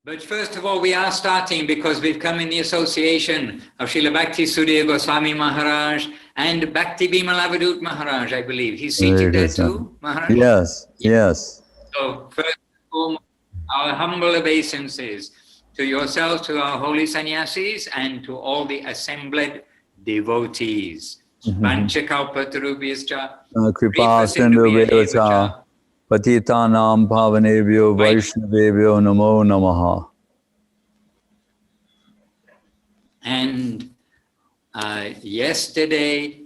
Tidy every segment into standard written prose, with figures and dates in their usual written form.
But first of all, we are starting because we've come in the association of Srila Bhakti Sudhir Goswami Maharaj and Bhakti Avadhut Maharaj, I believe. He's seated there too, Maharaj? Yes, yes. So first of all, our humble obeisances to yourselves, to our holy sannyasis, and to all the assembled devotees. Vanchakalpatarubhyascha, Kripa sindhubhyascha, patitanam pavanebhyo vaishnavebhyo namo namaha. And yesterday,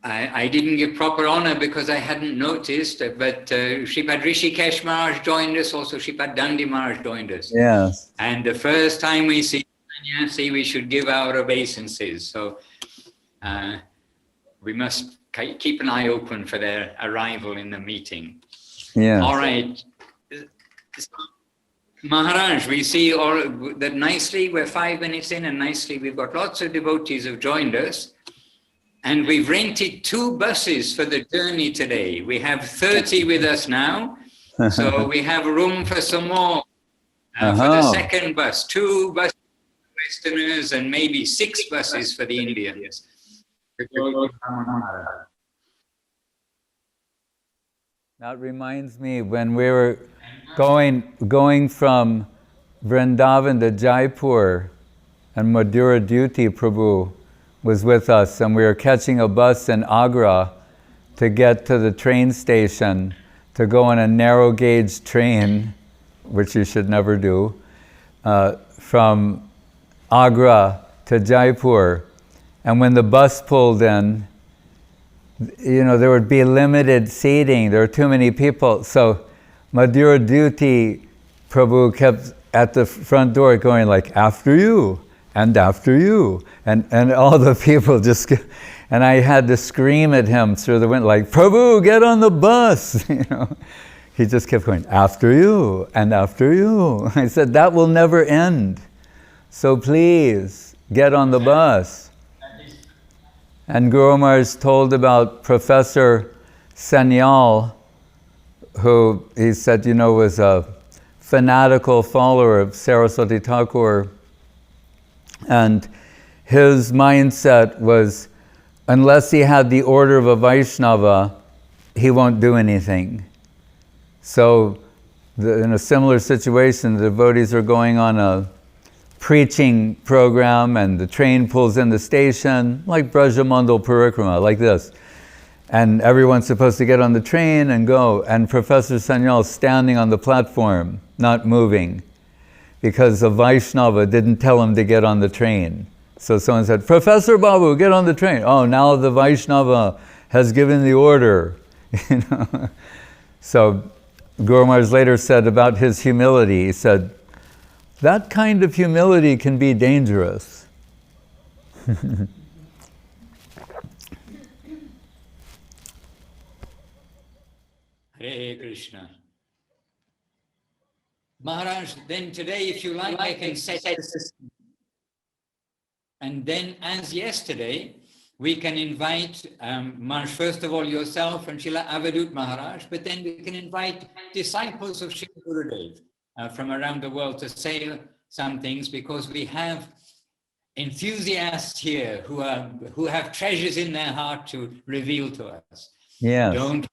I didn't give proper honor because I hadn't noticed, but Sripad Rishikesh Maharaj joined us, also Sripad Dandi Maharaj joined us. Yes. And the first time we see sannyasi, we should give our obeisances. So we must keep an eye open for their arrival in the meeting. Yeah. All right. Maharaj, we see all that nicely, we're 5 minutes in and nicely we've got lots of devotees who've joined us. And we've rented 2 buses for the journey today. We have 30 with us now. So we have room for some more for the second bus. 2 buses for Westerners and maybe 6 buses for the Indians. That reminds me when we were going from Vrindavan to Jaipur, and Madhura Duty Prabhu was with us, and we were catching a bus in Agra to get to the train station to go on a narrow gauge train, which you should never do, from Agra to Jaipur. And when the bus pulled in, you know, there would be limited seating. There were too many people. So Madhura Duty Prabhu kept at the front door going like, after you, and after you. And all the people just, and I had to scream at him through the window, like, Prabhu, get on the bus. You know, he just kept going, after you, and after you. I said, that will never end. So please, get on the bus. And Guru Maharaj told about Professor Sanyal, who he said, you know, was a fanatical follower of Saraswati Thakur. And his mindset was, unless he had the order of a Vaishnava, he won't do anything. So in a similar situation, the devotees are going on a preaching program and the train pulls in the station, like Brajamandal Parikrama, like this. And everyone's supposed to get on the train and go. And Professor Sanyal is standing on the platform, not moving, because the Vaishnava didn't tell him to get on the train. So someone said, Professor Babu, get on the train. Oh, now the Vaishnava has given the order. You know? So Guru Maharaj later said about his humility, he said, that kind of humility can be dangerous. Hare Krishna. Maharaj, then today, if you like, I can set the system. And then, as yesterday, we can invite, Maharaj, first of all, yourself and Srila Avadhut Maharaj, but then we can invite disciples of Srila Gurudev from around the world to say some things, because we have enthusiasts here who have treasures in their heart to reveal to us. Yeah. Don't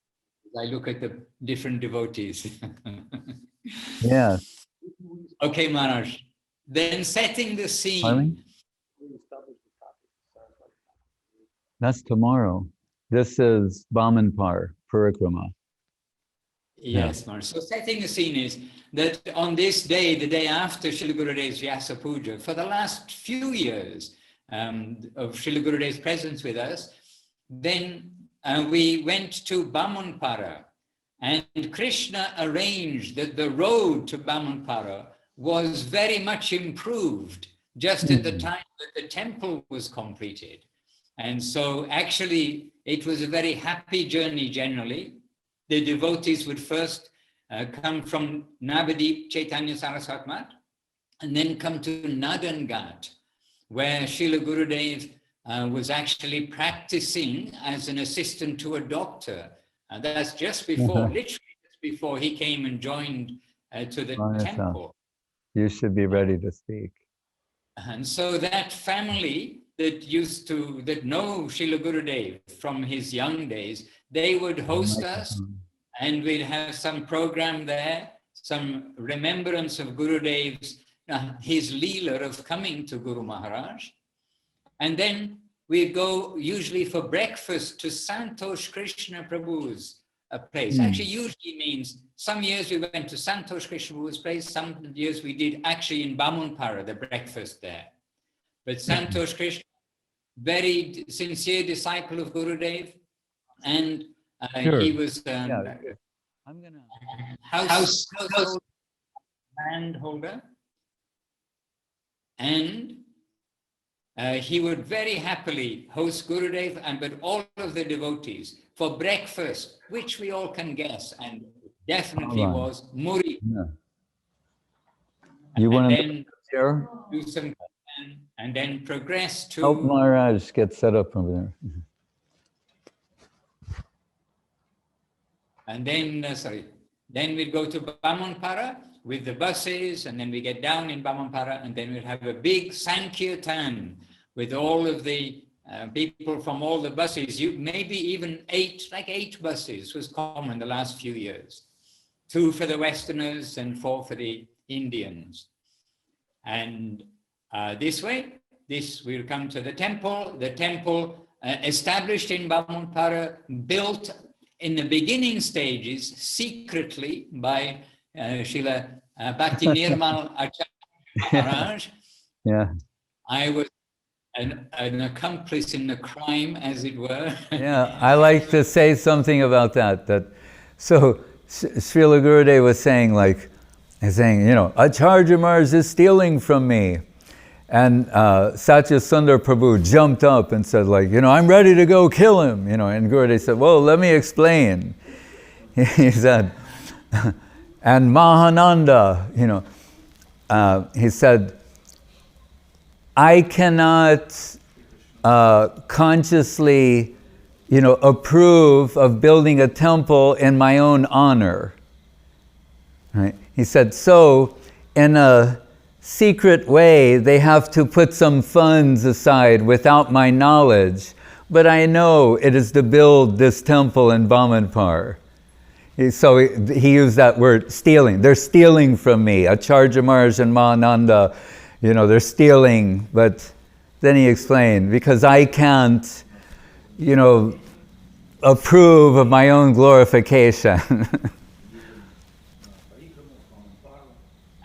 I look at the different devotees. Yeah. Okay, Maharaj. Then setting the scene. Pardon? That's tomorrow. This is Brahmanpur, Parikrama. Yes, Maharaj. So setting the scene is that on this day, the day after Srila Gurudev's Vyasa Puja, for the last few years of Srila Gurudev's presence with us, then we went to Bamunpara, and Krishna arranged that the road to Brahmanpur was very much improved just at the time that the temple was completed. And so actually it was a very happy journey generally. The devotees would first come from Navadip Chaitanya Saraswat Mat and then come to Nadangat, where Srila Gurudev was actually practicing as an assistant to a doctor. That's just before, literally just before he came and joined to the temple. You should be ready to speak. And so that family that know Srila Gurudev from his young days, they would host us, and we'd have some program there, some remembrance of Gurudev's, his leela of coming to Guru Maharaj. And then we'd go usually for breakfast to Santosh Krishna Prabhu's place. Actually, usually means some years we went to Santosh Krishna Prabhu's place, some years we did actually in Bamunpara, the breakfast there. But Santosh Krishna, very sincere disciple of Gurudev, and he was I'm gonna household land holder, and he would very happily host Gurudev but all of the devotees for breakfast, which we all can guess, and definitely was muri. Yeah. You want to do some and then progress to help Maharaj get set up over there. And then, then we'd go to Brahmanpur with the buses, and then we get down in Brahmanpur, and then we'd have a big Sankirtan with all of the people from all the buses. Maybe even eight buses was common the last few years. 2 for the Westerners and 4 for the Indians. And this way, we'll come to the temple. The temple established in Brahmanpur, built in the beginning stages secretly by Srila Bhakti Nirmal Acharya Maharaj. Yeah. I was an accomplice in the crime, as it were. Yeah, I like to say something about that. So Srila Gurudev was saying, Acharya Maharaj is stealing from me. And Satya Sundar Prabhu jumped up and said, I'm ready to go kill him. And Gurudev said, well, let me explain. He said, and Mahananda, he said, I cannot consciously, approve of building a temple in my own honor. Right? He said, so in a secret way, they have to put some funds aside without my knowledge, but I know it is to build this temple in Brahmanpur. So he used that word, stealing. They're stealing from me. Acharya Maharaj and Mahananda, they're stealing. But then he explained, because I can't, approve of my own glorification.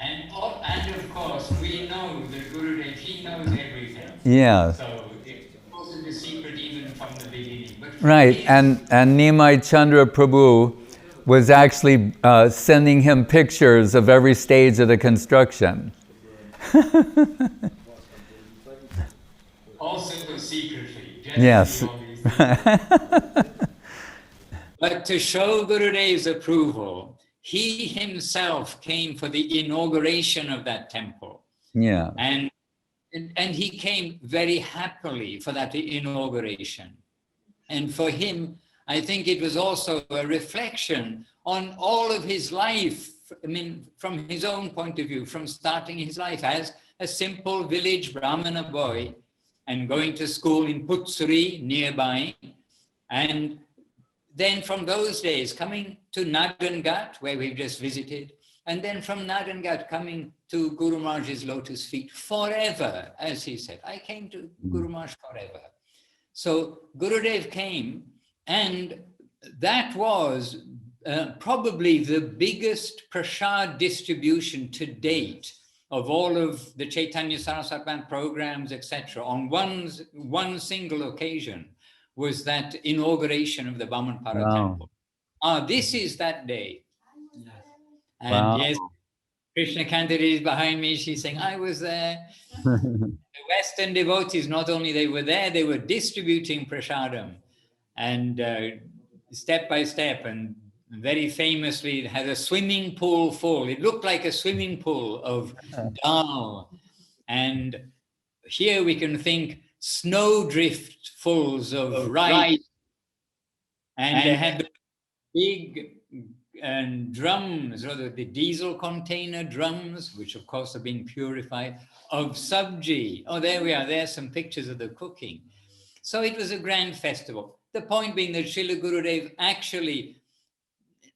And of course, we know that Gurudev, he knows everything. Yeah. So it wasn't a secret even from the beginning. But right, and Nimai Chandra Prabhu was actually sending him pictures of every stage of the construction. Also secretly. Yes. But to show Gurudev's approval, he himself came for the inauguration of that temple. Yeah. And he came very happily for that inauguration. And for him, I think it was also a reflection on all of his life. I mean, from his own point of view, from starting his life as a simple village Brahmana boy and going to school in Putsuri nearby. And then from those days, coming to Nagangat, where we've just visited, and then from Nagangat coming to Guru Maharaj's lotus feet forever, as he said. I came to Guru Maharaj forever. So Gurudev came, and that was probably the biggest prasad distribution to date of all of the Chaitanya Saraswati Band programs, etc. On one single occasion was that inauguration of the Brahmanpara temple. This is that day. And yes, Krishna Kantari is behind me. She's saying, I was there. The Western devotees, not only they were there, they were distributing prasadam. And step by step, and very famously, it had a swimming pool full. It looked like a swimming pool of dal. And here we can think snowdriftfuls of rice. And they had the big drums, or the diesel container drums, which of course are being purified, of sabji. Oh, there we are. There's some pictures of the cooking. So it was a grand festival. The point being that Srila Gurudev actually,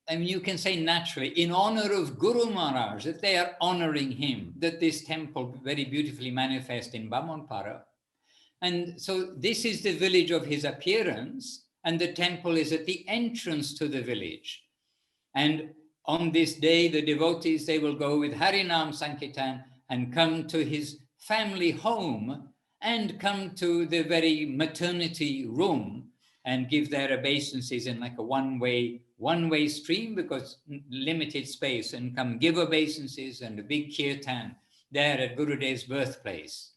I mean, you can say naturally, in honor of Guru Maharaj, that they are honoring him, that this temple very beautifully manifests in Bamunpara. And so this is the village of his appearance, and the temple is at the entrance to the village. And on this day, the devotees, they will go with Harinam Sankirtan and come to his family home and come to the very maternity room and give their obeisances in like a one-way stream, because limited space, and come give obeisances and a big kirtan there at Gurudev's birthplace,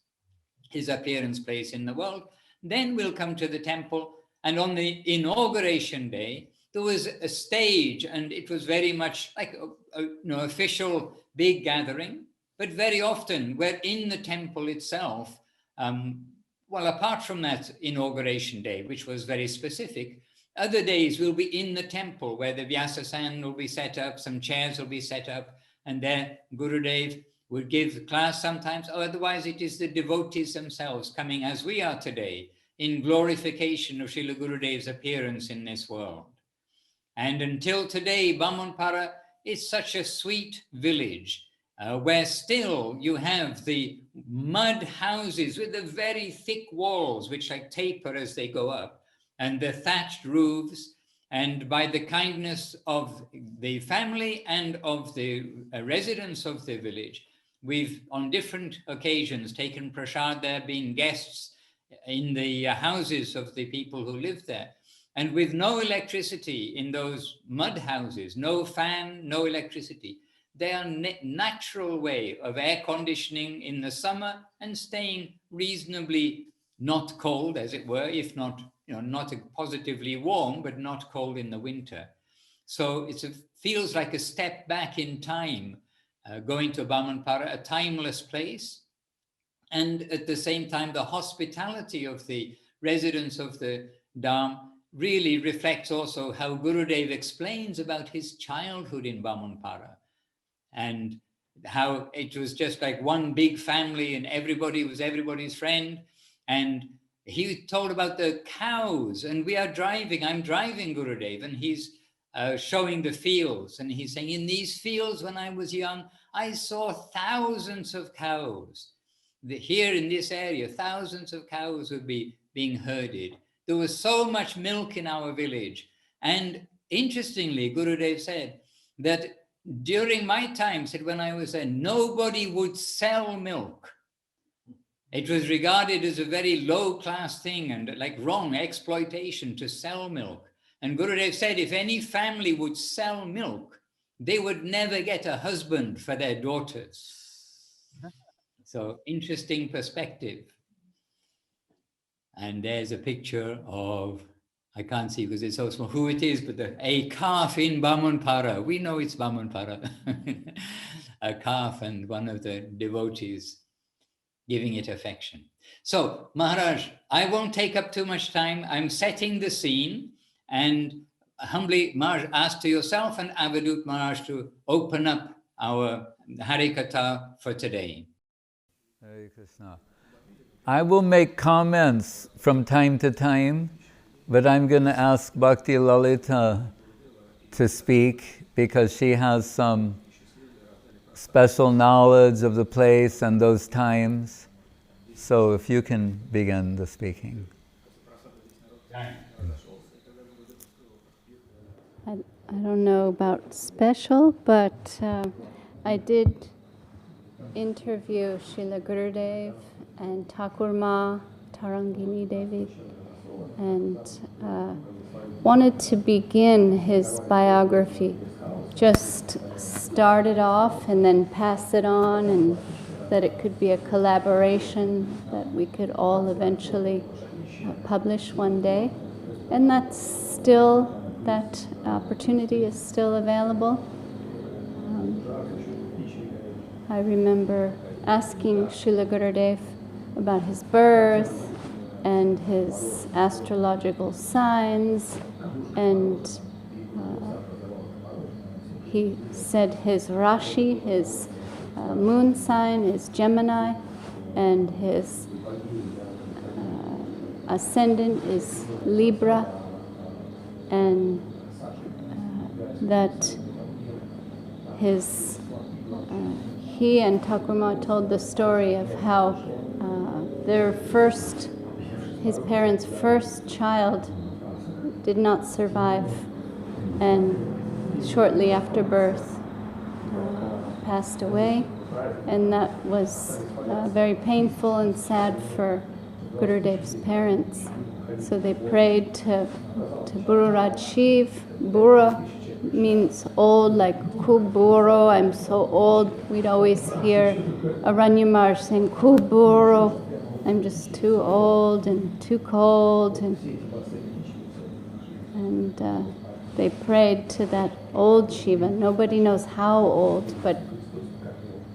his appearance place in the world. Then we'll come to the temple, and on the inauguration day, there was a stage, and it was very much like a official big gathering, but very often we're in the temple itself. Well, apart from that inauguration day, which was very specific, other days we'll be in the temple where the Vyasasan will be set up, some chairs will be set up, and there Gurudev will give class sometimes, or otherwise it is the devotees themselves coming as we are today in glorification of Srila Gurudev's appearance in this world. And until today, Bamunpara is such a sweet village where still you have the mud houses with the very thick walls, which like taper as they go up, and the thatched roofs. And by the kindness of the family and of the residents of the village, we've on different occasions taken prasad there, been guests in the houses of the people who live there. And with no electricity in those mud houses, no fan, no electricity, they are natural way of air conditioning in the summer and staying reasonably not cold, as it were, if not, not positively warm, but not cold in the winter. So it feels like a step back in time, going to Bamunpara, a timeless place. And at the same time, the hospitality of the residents of the Dham really reflects also how Gurudev explains about his childhood in Brahmanpur, and how it was just like one big family and everybody was everybody's friend. And he told about the cows, and I'm driving Gurudev, and he's showing the fields, and he's saying, in these fields when I was young, I saw thousands of cows. Here in this area, thousands of cows would be being herded. There was so much milk in our village. And interestingly, Gurudev said that during my time, when I was there, nobody would sell milk. It was regarded as a very low-class thing and like wrong exploitation to sell milk. And Gurudev said if any family would sell milk, they would never get a husband for their daughters. So interesting perspective. And there's a picture of, I can't see because it's so small who it is, but a calf in Bamunpara. We know it's Bamunpara. A calf, and one of the devotees giving it affection. So Maharaj, I won't take up too much time. I'm setting the scene, and humbly Maharaj ask to yourself and Avadhut Maharaj to open up our Harikatha for today. Hare Krishna. I will make comments from time to time, but I'm going to ask Bhakti Lalita to speak because she has some special knowledge of the place and those times. So if you can begin the speaking. I don't know about special, but I did interview Srila Gurudev and Thakur Ma, Tarangini Devi, and wanted to begin his biography. Just start it off and then pass it on, and that it could be a collaboration that we could all eventually publish one day. And that's still, that opportunity is still available. I remember asking Srila Gurudev about his birth and his astrological signs, and he said his Rashi, his moon sign is Gemini, and his ascendant is Libra, and that he and Thakur Ma told the story of how his parents' first child did not survive, and shortly after birth passed away, and that was very painful and sad for Gurudev's parents. So they prayed to Bururaj Shiv. Bura means old, like Kuburo, I'm so old. We'd always hear Aranyamar saying, Kuburo, I'm just too old and too cold. And they prayed to that old Shiva. Nobody knows how old, but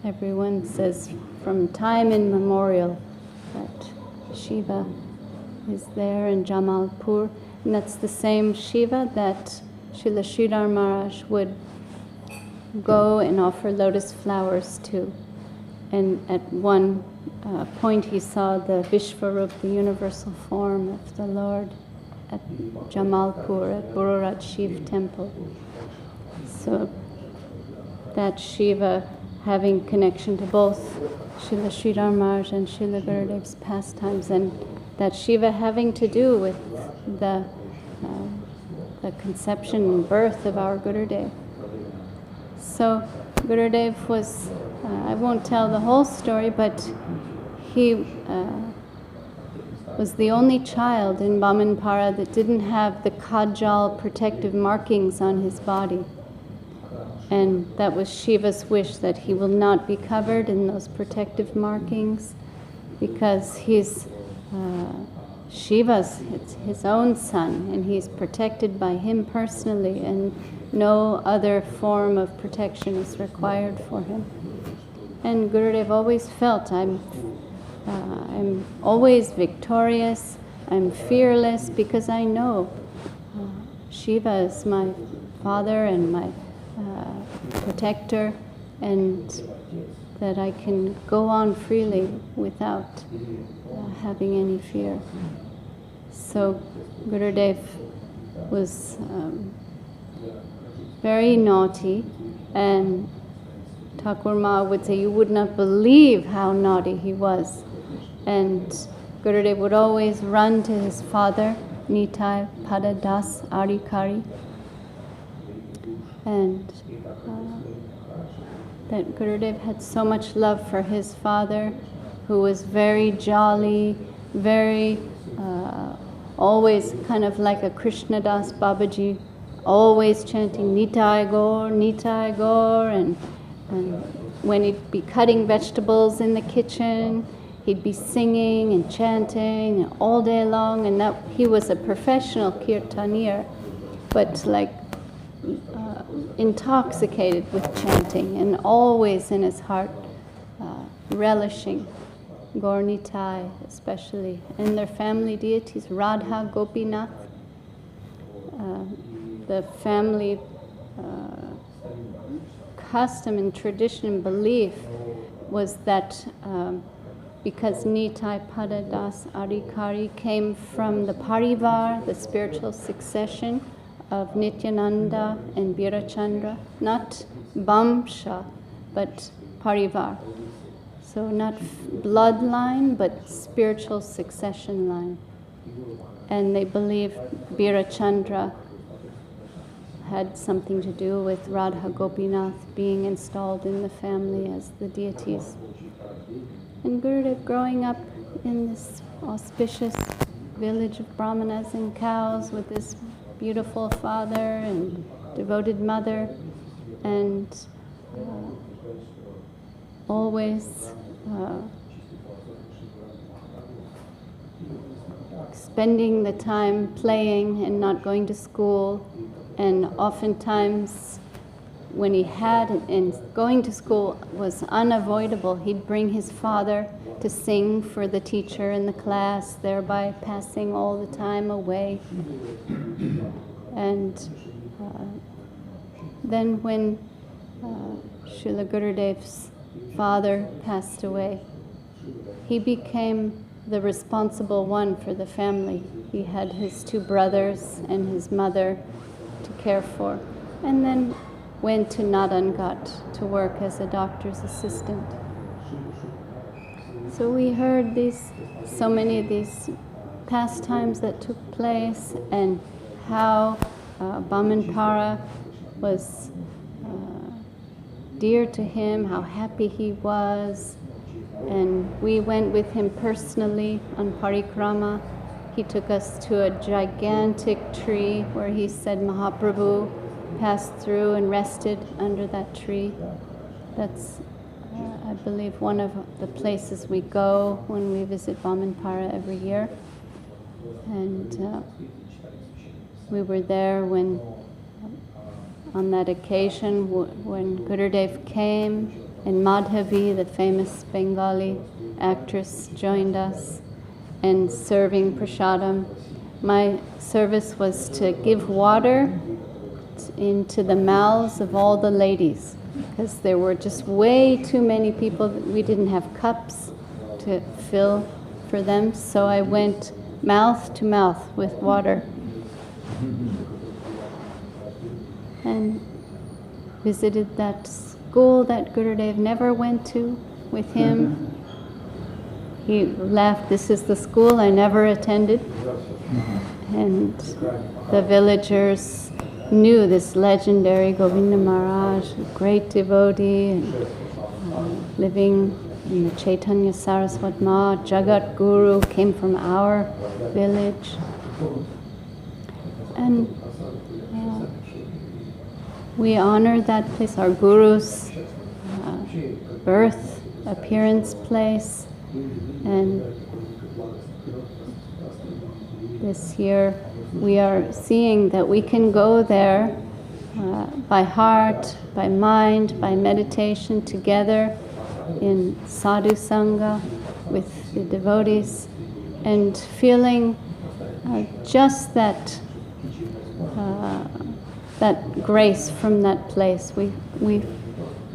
everyone says from time immemorial that Shiva is there in Jamalpur. And that's the same Shiva that Srila Sridhar Maharaj would go and offer lotus flowers to. And at one point he saw the Vishvarup, the universal form of the Lord, at Jamalpur, at Bururaj Shiv temple. So that Shiva having connection to both Srila Sridhar Maharaj and Srila Gurudev's pastimes, and that Shiva having to do with the conception and birth of our Gurudev. So Gurudev was, I won't tell the whole story, but he was the only child in Bamunpara that didn't have the kajal protective markings on his body. And that was Shiva's wish, that he will not be covered in those protective markings, because he's Shiva's, it's his own son, and he's protected by him personally, and no other form of protection is required for him. And Gurudev always felt, I'm always victorious, I'm fearless, because I know Shiva is my father and my protector, and that I can go on freely without having any fear. So Gurudev was very naughty, and Thakur Ma would say, you would not believe how naughty he was. And Gurudev would always run to his father, Nitai Pada Das Adhikari, and that Gurudev had so much love for his father, who was very jolly, very always kind of like a Krishna Das Babaji, always chanting Nitai Gaur, and when he'd be cutting vegetables in the kitchen, he'd be singing and chanting all day long, and that he was a professional kirtanier, but like intoxicated with chanting, and always in his heart relishing Gaur Nitai especially, and their family deities, Radha, Gopinath. The family custom and tradition and belief was that because Nitai Pada Das Adhikari came from the Parivar, the spiritual succession of Nityananda and Birachandra, not Bamsha, but Parivar. So not bloodline, but spiritual succession line. And they believed Birachandra had something to do with Radha Gopinath being installed in the family as the deities. And Gurudev, growing up in this auspicious village of brahmanas and cows with this beautiful father and devoted mother, and always spending the time playing and not going to school. And oftentimes when he had, and going to school was unavoidable, he'd bring his father to sing for the teacher in the class, thereby passing all the time away. And then when Srila Gurudev's father passed away, he became the responsible one for the family. He had his 2 brothers and his mother to care for, and then went to Nadangat to work as a doctor's assistant. So we heard so many of these pastimes that took place, and how Bamunpara was dear to him, how happy he was. And we went with him personally on parikrama. He took us to a gigantic tree where he said Mahaprabhu passed through and rested under that tree. That's, I believe, one of the places we go when we visit Brahmanpur every year. And we were there when, on that occasion, when Gurudev came, and Madhavi, the famous Bengali actress, joined us in serving prasadam. My service was to give water into the mouths of all the ladies, because there were just way too many people. We didn't have cups to fill for them, so I went mouth to mouth with water. And visited that school that Gurudev never went to with him. He left, this is the school I never attended. And the villagers knew this legendary Govinda Maharaj, a great devotee, and living in the Chaitanya Saraswat Ma, Jagat Guru, came from our village. And we honor that place, our Guru's birth, appearance place. And this year we are seeing that we can go there by heart, by mind, by meditation together in sadhu sangha with the devotees, and feeling just that grace from that place. We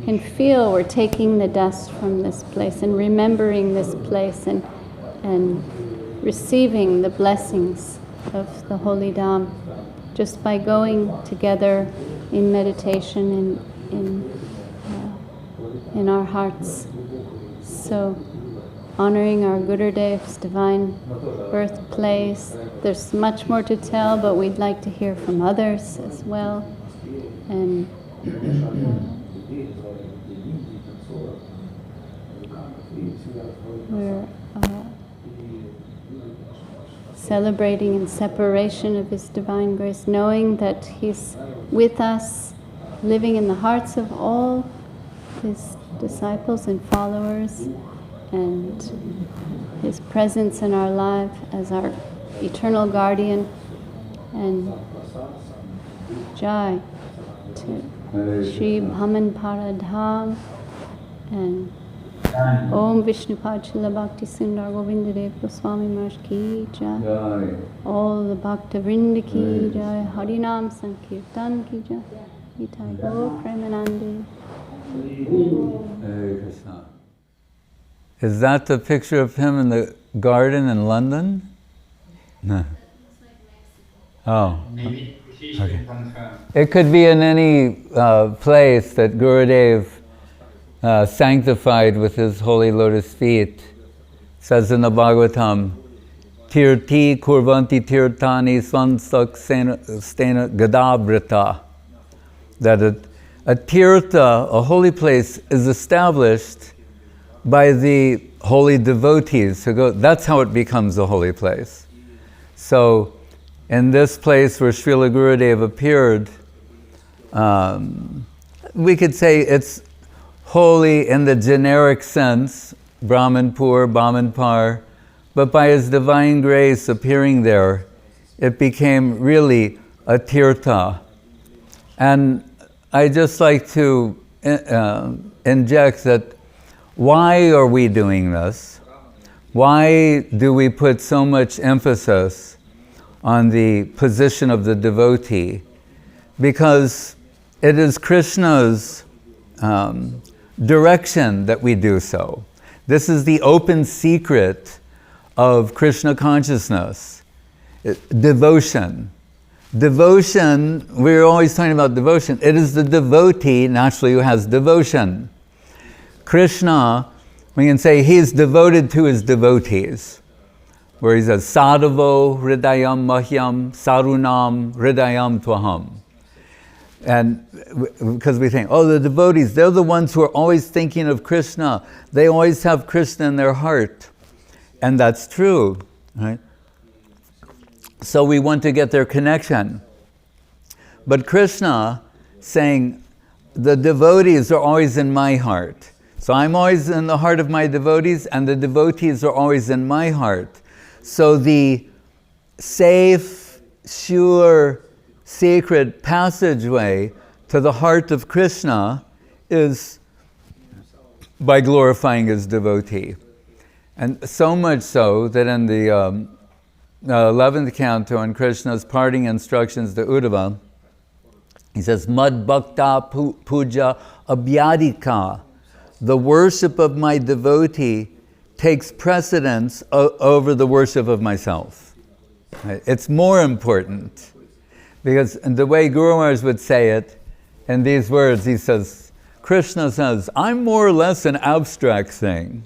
can feel we're taking the dust from this place and remembering this place and receiving the blessings of the Holy Dham just by going together in meditation in our hearts. So honoring our Gurudev's divine birthplace. There's much more to tell, but we'd like to hear from others as well. And we're celebrating in separation of His divine grace, knowing that He's with us, living in the hearts of all His disciples and followers, and His presence in our life as our eternal guardian. And Jai to Shri Brahmanpara Dham, and Om Vishnupad Srila Bhakti Sudhir Govinda Goswami Maharaja ki Jai. All the Bhakta Vrinda ki Jai. Harinam Sankirtan ki Jai. Itai Go Pramananda. Hare Krishna. Is that the picture of him in the garden in London? No. Oh. Maybe she Okay. should confirm. It could be in any place that Gurudev sanctified with his holy lotus feet. It says in the Bhagavatam, Tirti kurvanti tirtani svansak stena gadabrita. That a tirtha, a holy place, is established by the holy devotees who go. That's how it becomes a holy place. So, in this place where Srila Gurudev appeared, we could say it's holy in the generic sense, Brahmanpur, Brahmanpar, but by His divine grace appearing there, it became really a tirtha. And I just like to inject that. Why are we doing this? Why do we put so much emphasis on the position of the devotee? Because it is Krishna's direction that we do so. This is the open secret of Krishna consciousness. Devotion. Devotion, we're always talking about devotion. It is the devotee, naturally, who has devotion. Krishna, we can say he is devoted to his devotees, where he says, Sadhavo hridayam mahyam sarunam hridayam tvaham. And because we think, oh, the devotees, they're the ones who are always thinking of Krishna. They always have Krishna in their heart. And that's true, right? So we want to get their connection. But Krishna saying, the devotees are always in my heart. So I'm always in the heart of my devotees, and the devotees are always in my heart. So the safe, sure, sacred passageway to the heart of Krishna is by glorifying his devotee. And so much so that in the 11th canto in Krishna's parting instructions to Uddhava, he says, Mad Bhakta Puja Abhyadika. The worship of my devotee takes precedence over the worship of myself. Right? It's more important. Because the way Guru Maharaj would say it, in these words, he says, Krishna says, I'm more or less an abstract thing.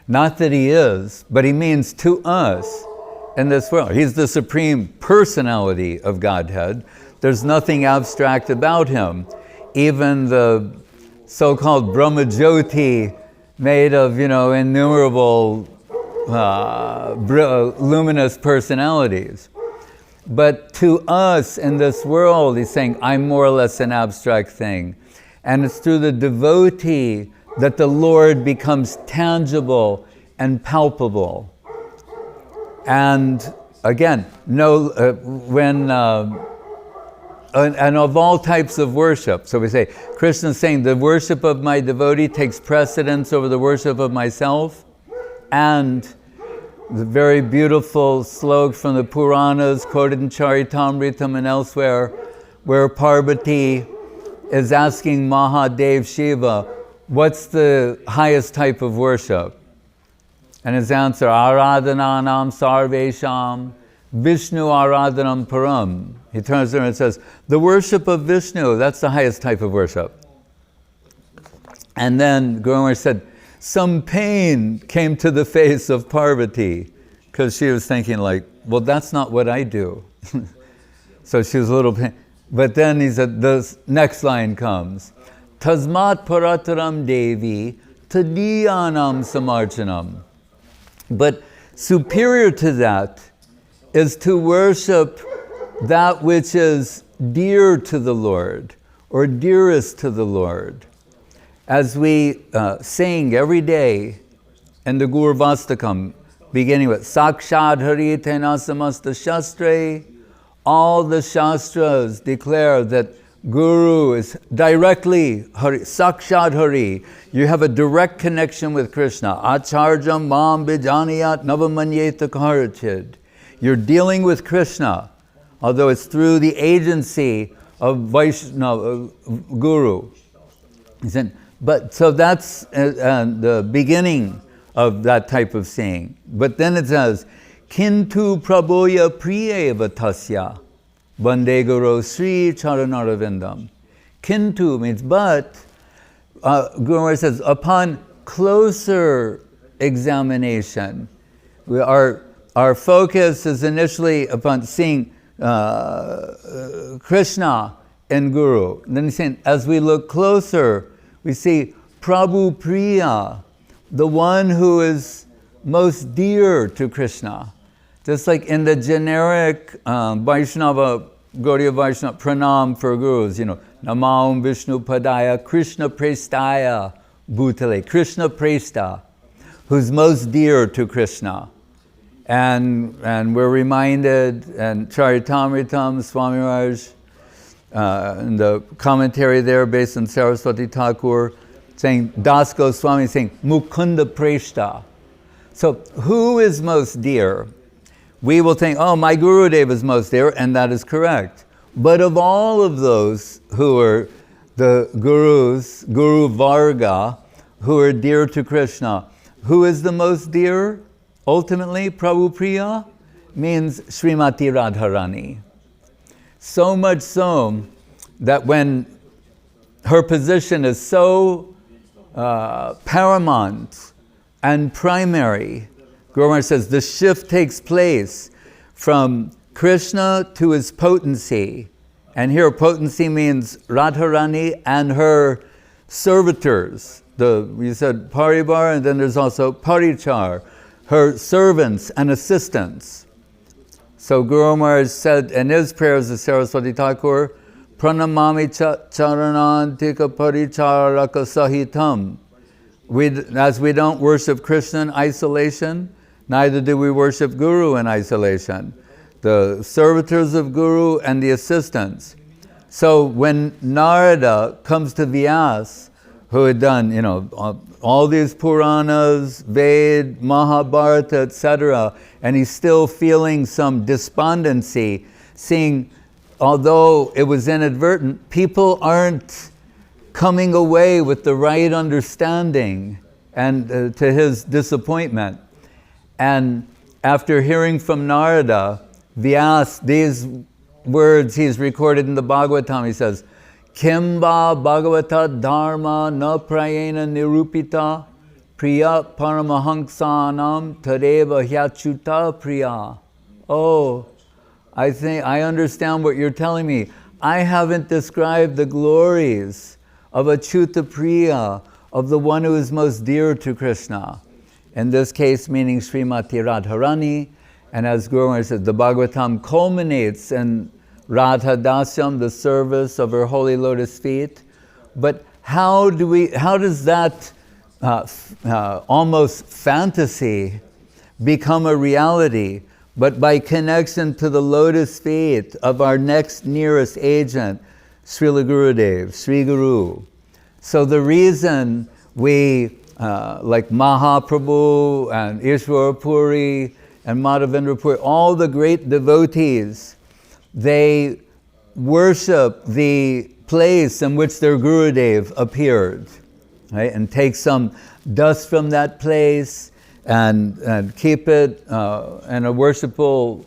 Not that he is, but he means to us in this world. He's the supreme personality of Godhead. There's nothing abstract about him. Even the so-called Brahmajyoti, made of, innumerable luminous personalities. But to us in this world, he's saying, I'm more or less an abstract thing. And it's through the devotee that the Lord becomes tangible and palpable. And again, and of all types of worship. So we say, Krishna is saying the worship of my devotee takes precedence over the worship of myself. And the very beautiful slok from the Puranas, quoted in Charitamritam and elsewhere, where Parvati is asking Mahadev Shiva, what's the highest type of worship? And his answer, Aradhananam Sarvesham Vishnu Aradhanam Param. He turns around and says, the worship of Vishnu, that's the highest type of worship. And then Guru Maharaj said, some pain came to the face of Parvati, because she was thinking like, well, that's not what I do. So she was a little pain. But then he said, the next line comes, Tasmat Parataram Devi Tadiyanam Samarchanam. But superior to that is to worship that which is dear to the Lord, or dearest to the Lord. As we sing every day in the Gurvastakam, beginning with Sakshad Hari Tena Samasta Shastre, all the Shastras declare that Guru is directly Hari, Sakshad Hari. You have a direct connection with Krishna. Acharjam Mam Bijaniyat Navamanyeta Karachid. You're dealing with Krishna, although it's through the agency of Vaishnava, Guru. He said, but so that's the beginning of that type of saying. But then it says, Kintu Prabhoya Priyeva Tasya Vande Guru Sri Charanaravindam. Kintu means but. Guru Maharaj says, upon closer examination, our focus is initially upon seeing Krishna and Guru. And then he's saying, as we look closer, we see Prabhu Priya, the one who is most dear to Krishna. Just like in the generic Vaishnava, Gaudiya Vaishnava pranam for gurus, Namaum Vishnu Padaya, Krishna Prestaya Bhutale, Krishna Presta, who's most dear to Krishna. And we're reminded, and Charitamritam, Swami Maharaj, in the commentary there based on Saraswati Thakur, saying, Das Goswami saying, Mukunda Preshta. So who is most dear? We will think, oh, my Gurudev is most dear, and that is correct. But of all of those who are the gurus, Guru Varga, who are dear to Krishna, who is the most dear? Ultimately, Prabhu Priya means Srimati Radharani. So much so that when her position is so paramount and primary, Guru Maharaj says the shift takes place from Krishna to his potency. And here potency means Radharani and her servitors. You said Paribar, and then there's also Parichar, her servants and assistants. So Guru Maharaj said in his prayers to Saraswati Thakur, Pranamami charanantika paricharaka sahitam. As we don't worship Krishna in isolation, neither do we worship Guru in isolation. The servitors of Guru and the assistants. So when Narada comes to Vyas, who had done, all these Puranas, Ved, Mahabharata, etc., and he's still feeling some despondency, seeing, although it was inadvertent, people aren't coming away with the right understanding, and to his disappointment. And after hearing from Narada, Vyas, these words he's recorded in the Bhagavatam, he says, Kimba Bhagavata Dharma na prayena nirupita priya paramahansanam tadeva hyachuta priya. Oh, I understand what you're telling me. I haven't described the glories of Achyuta Priya, of the one who is most dear to Krishna. In this case, meaning Srimati Radharani. And as Guru Maharaj said, the Bhagavatam culminates in Radha Dasyam, the service of her holy lotus feet. But how does that almost fantasy become a reality? But by connection to the lotus feet of our next nearest agent, Srila Gurudev, Sri Guru. So the reason we, like Mahaprabhu and Ishwara Puri and Madhavendra Puri, all the great devotees, they worship the place in which their Gurudev appeared, right? And take some dust from that place and keep it in a worshipful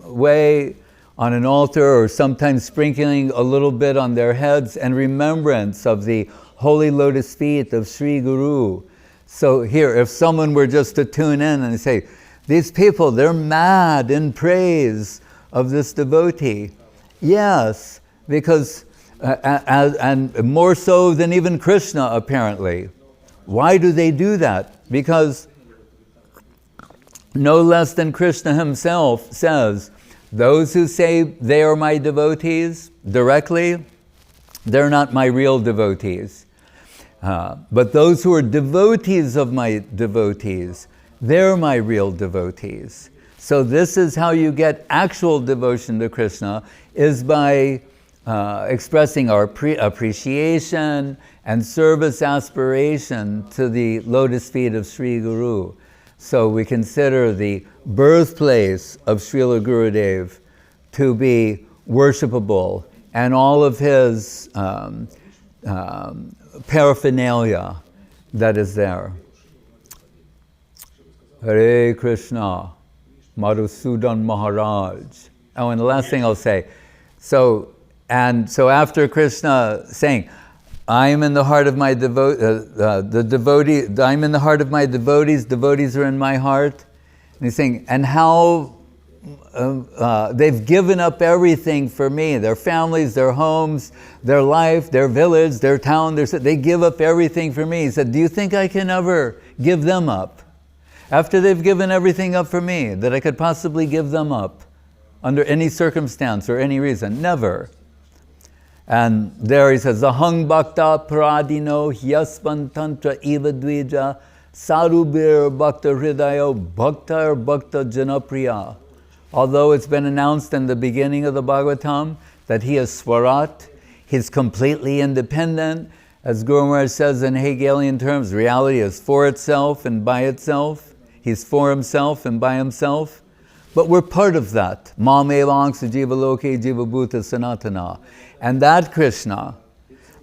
way on an altar, or sometimes sprinkling a little bit on their heads in remembrance of the holy lotus feet of Sri Guru. So here, if someone were just to tune in and say, these people, they're mad in praise of this devotee. Yes, because, and more so than even Krishna apparently. Why do they do that? Because no less than Krishna himself says, those who say they are my devotees directly, they're not my real devotees. But those who are devotees of my devotees, they're my real devotees. So this is how you get actual devotion to Krishna, is by expressing our appreciation and service aspiration to the lotus feet of Sri Guru. So we consider the birthplace of Srila Gurudev to be worshipable, and all of his paraphernalia that is there. Hare Krishna, Madhusudan Maharaj. Oh, and the last thing I'll say. So after Krishna saying, I am in the heart of my devotee. I'm in the heart of my devotees. Devotees are in my heart. And he's saying, and how they've given up everything for me. Their families, their homes, their life, their village, their town. They give up everything for me. He said, do you think I can ever give them up? After they've given everything up for me, that I could possibly give them up under any circumstance or any reason? Never. And there he says, Ahang bhakta pradino hyaspan tantra eva dvija sarubir bhakta hridayo bhakta bhakta janapriya. Although it's been announced in the beginning of the Bhagavatam that he is Swarat, he's completely independent. As Guru Maharaj says in Hegelian terms, reality is for itself and by itself. He's for himself and by himself. But we're part of that. Mamevang Jiva Loke Jiva Bhuta Sanatana. And that Krishna,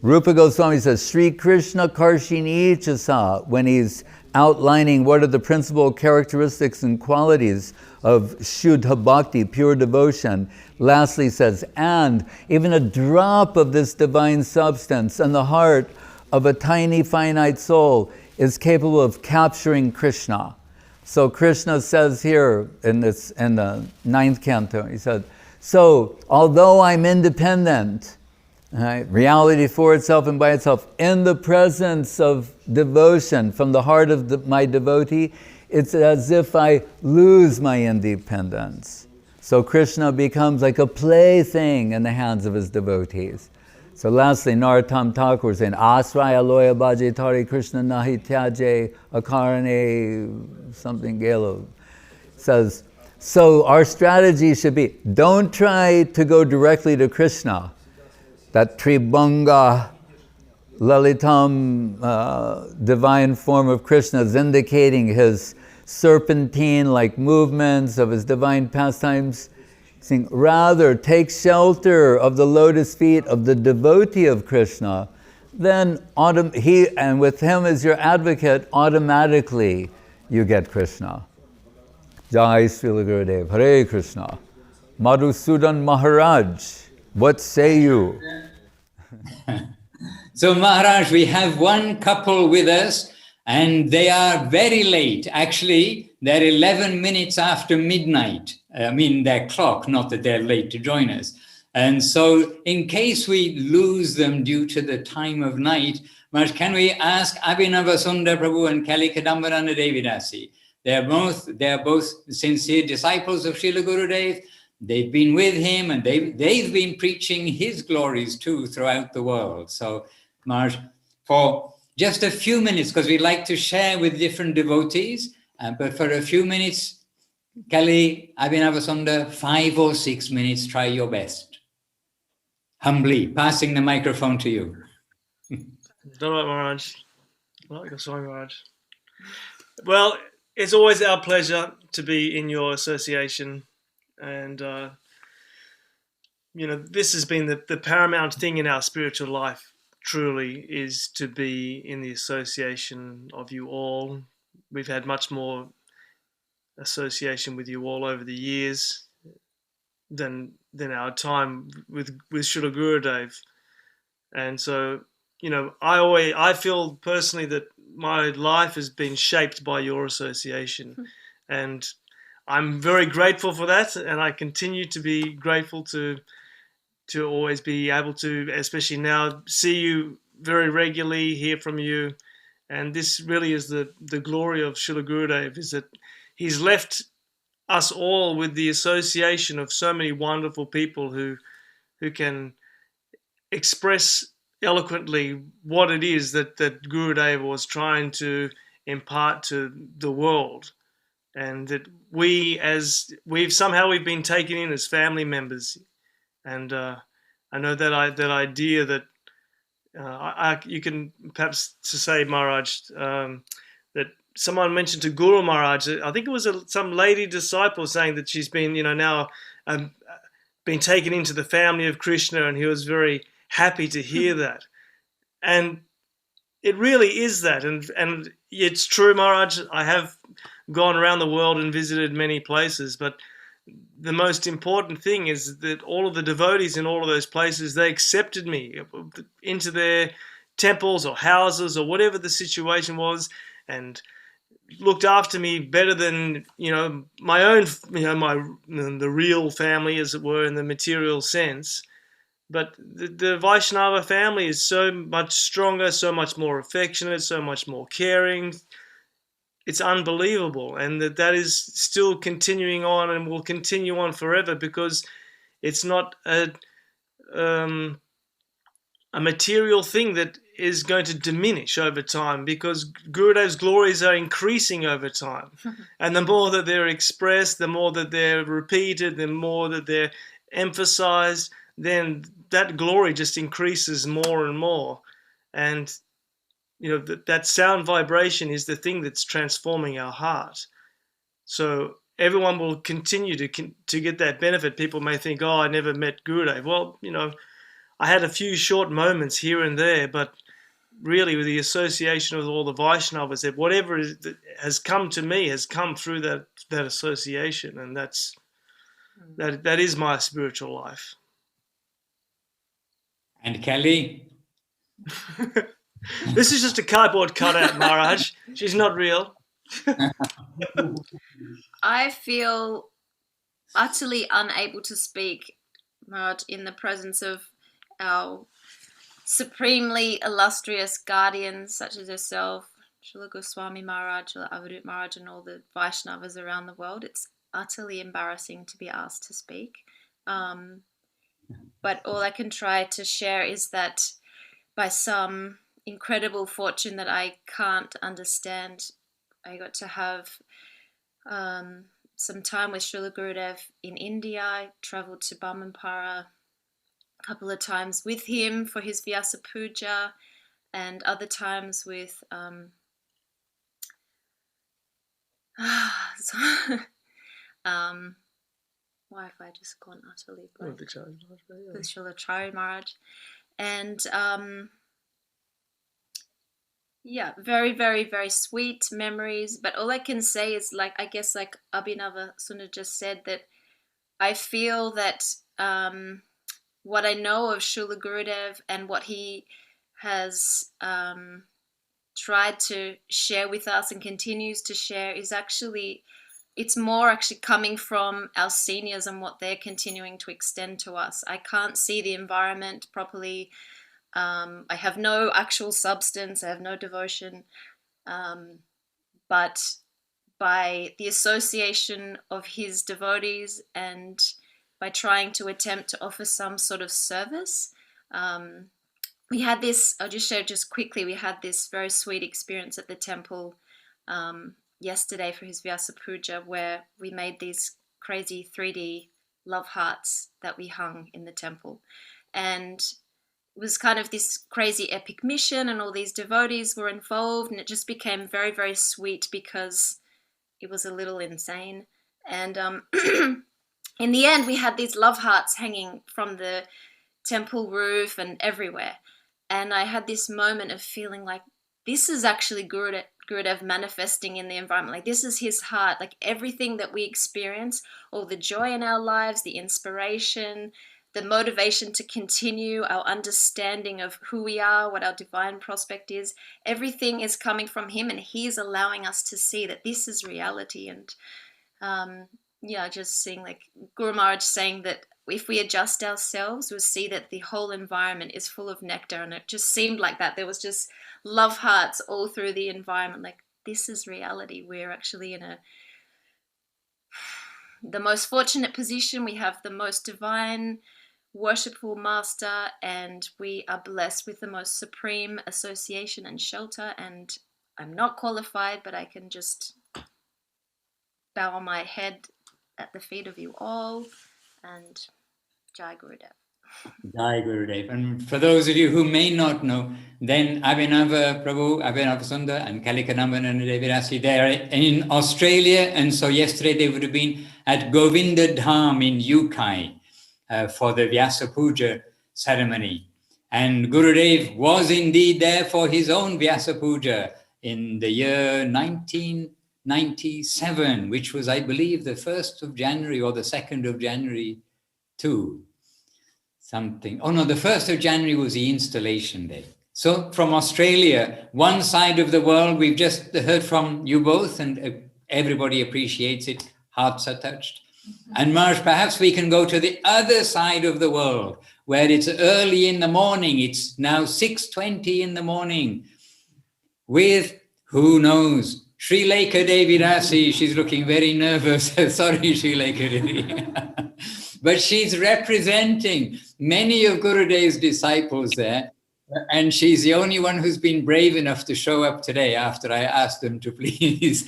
Rupa Goswami says, Sri Krishna Karshini Chasa, when he's outlining what are the principal characteristics and qualities of Shuddha Bhakti, pure devotion, lastly says, and even a drop of this divine substance in the heart of a tiny finite soul is capable of capturing Krishna. So Krishna says here in the 9th canto, he said, so although I'm independent, right, reality for itself and by itself, in the presence of devotion from the heart of my devotee, it's as if I lose my independence. So Krishna becomes like a plaything in the hands of his devotees. So lastly, Narottam Thakur saying, Asraya loya bhaje tari Krishna nahi tyaje akarane something gelo. Says, so our strategy should be, don't try to go directly to Krishna. That Tribhanga Lalitam divine form of Krishna is indicating his serpentine-like movements of his divine pastimes. Saying, rather take shelter of the lotus feet of the devotee of Krishna, then he, and with him as your advocate, automatically you get Krishna. Jai Srila Gurudev, Hare Krishna. Madhusudan Maharaj, what say you? So Maharaj, we have one couple with us and they are very late. Actually, they're 11 minutes after midnight. I mean, their clock, not that they're late to join us. And so in case we lose them due to the time of night, Maharaj, can we ask Abinava Sundar Pr and Keli-Kadamba-Nana DD? They're both sincere disciples of Srila Gurudev. They've been with him and they've been preaching his glories too throughout the world. So Maharaj, for just a few minutes, because we like to share with different devotees, but for a few minutes, Keli, Abinava Sundar, 5 or 6 minutes, try your best. Humbly, passing the microphone to you. Dhanavat Maharaj. Goswami Maharaj. Well, it's always our pleasure to be in your association. And, this has been the paramount thing in our spiritual life, truly, is to be in the association of you all. We've had much more association with you all over the years than our time with Srila Gurudev. And so, I feel personally that my life has been shaped by your association. And I'm very grateful for that, and I continue to be grateful to always be able to, especially now, see you very regularly, hear from you. And this really is the glory of Srila Gurudev, is that he's left us all with the association of so many wonderful people who can express eloquently what it is that Gurudev was trying to impart to the world. And that we've been taken in as family members, and I know that idea that you can perhaps to say, Maharaj, that someone mentioned to Guru Maharaj, I think it was some lady disciple saying that she's been now been taken into the family of Krishna, and he was very happy to hear that. And it really is that, and it's true, Maharaj. I have gone around the world and visited many places, but the most important thing is that all of the devotees in all of those places, they accepted me into their temples or houses or whatever the situation was, and looked after me better than my own, the real family, as it were, in the material sense. But the Vaishnava family is so much stronger, so much more affectionate, so much more caring. It's unbelievable, and that is still continuing on and will continue on forever, because it's not a material thing that is going to diminish over time, because Gurudev's glories are increasing over time. And the more that they're expressed, the more that they're repeated, the more that they're emphasized, then that glory just increases more and more. And that sound vibration is the thing that's transforming our heart. So everyone will continue to get that benefit. People may think, oh, I never met Gurudev. Well, you know, I had a few short moments here and there, but really with the association with all the Vaishnavas, that whatever that has come to me has come through that association, and that is my spiritual life. And Kelly? This is just a cardboard cutout, Maharaj. She's not real. I feel utterly unable to speak, Maharaj, in the presence of our supremely illustrious guardians such as yourself, Srila Goswami Maharaja, Srila Avadhut Maharaja, and all the Vaishnavas around the world. It's utterly embarrassing to be asked to speak. But all I can try to share is that by some incredible fortune that I can't understand, I got to have some time with Srila Gurudev in India. I travelled to Brahmanpur a couple of times with him for his Vyasa Puja, and other times with why have I just gone utterly blank? With Srila Chari Maharaj. And yeah, very, very, very sweet memories. But all I can say is, like, I guess like Abinava Sundar just said, that I feel that what I know of Srila Gurudev and what he has tried to share with us and continues to share is actually, it's more actually coming from our seniors and what they're continuing to extend to us. I can't see the environment properly. I have no actual substance. I have no devotion. But by the association of his devotees and by trying to attempt to offer some sort of service, we had this, I'll just share just quickly, we had this very sweet experience at the temple yesterday for his Vyasa Puja, where we made these crazy 3D love hearts that we hung in the temple. And it was kind of this crazy epic mission, and all these devotees were involved, and it just became very, very sweet because it was a little insane. And in the end, we had these love hearts hanging from the temple roof and everywhere. And I had this moment of feeling like, this is actually Gurudev manifesting in the environment. Like, this is his heart. Like, everything that we experience, all the joy in our lives, the inspiration, the motivation to continue, our understanding of who we are, what our divine prospect is, everything is coming from him, and he's allowing us to see that this is reality. And yeah, just seeing like Guru Maharaj saying that if we adjust ourselves, we'll see that the whole environment is full of nectar. And it just seemed like that. There was just love hearts all through the environment. Like, this is reality. We're actually in the most fortunate position. We have the most divine, worshipful master, and we are blessed with the most supreme association and shelter. And I'm not qualified, but I can just bow my head at the feet of you all, and Jai Gurudev. Jai Gurudev. And for those of you who may not know, then Abinava Prabhu, Abinava Sundar, and Keli-Kadamba-Nana DD, they're in Australia, and so yesterday they would have been at Govinda Dham in UK for the Vyasa Puja ceremony. And Gurudev was indeed there for his own Vyasa Puja in the year 1997, which was, I believe, the 1st of January or the 2nd of January too. Something. Oh no, the 1st of January was the installation day. So from Australia, one side of the world, we've just heard from you both, and everybody appreciates it. Hearts are touched. And Marsh, perhaps we can go to the other side of the world, where it's early in the morning. It's now 6:20 in the morning with, who knows, Srilekha DD. She's looking very nervous. Sorry, Srilekha DD. But she's representing many of Gurudev's disciples there. And she's the only one who's been brave enough to show up today after I asked them to please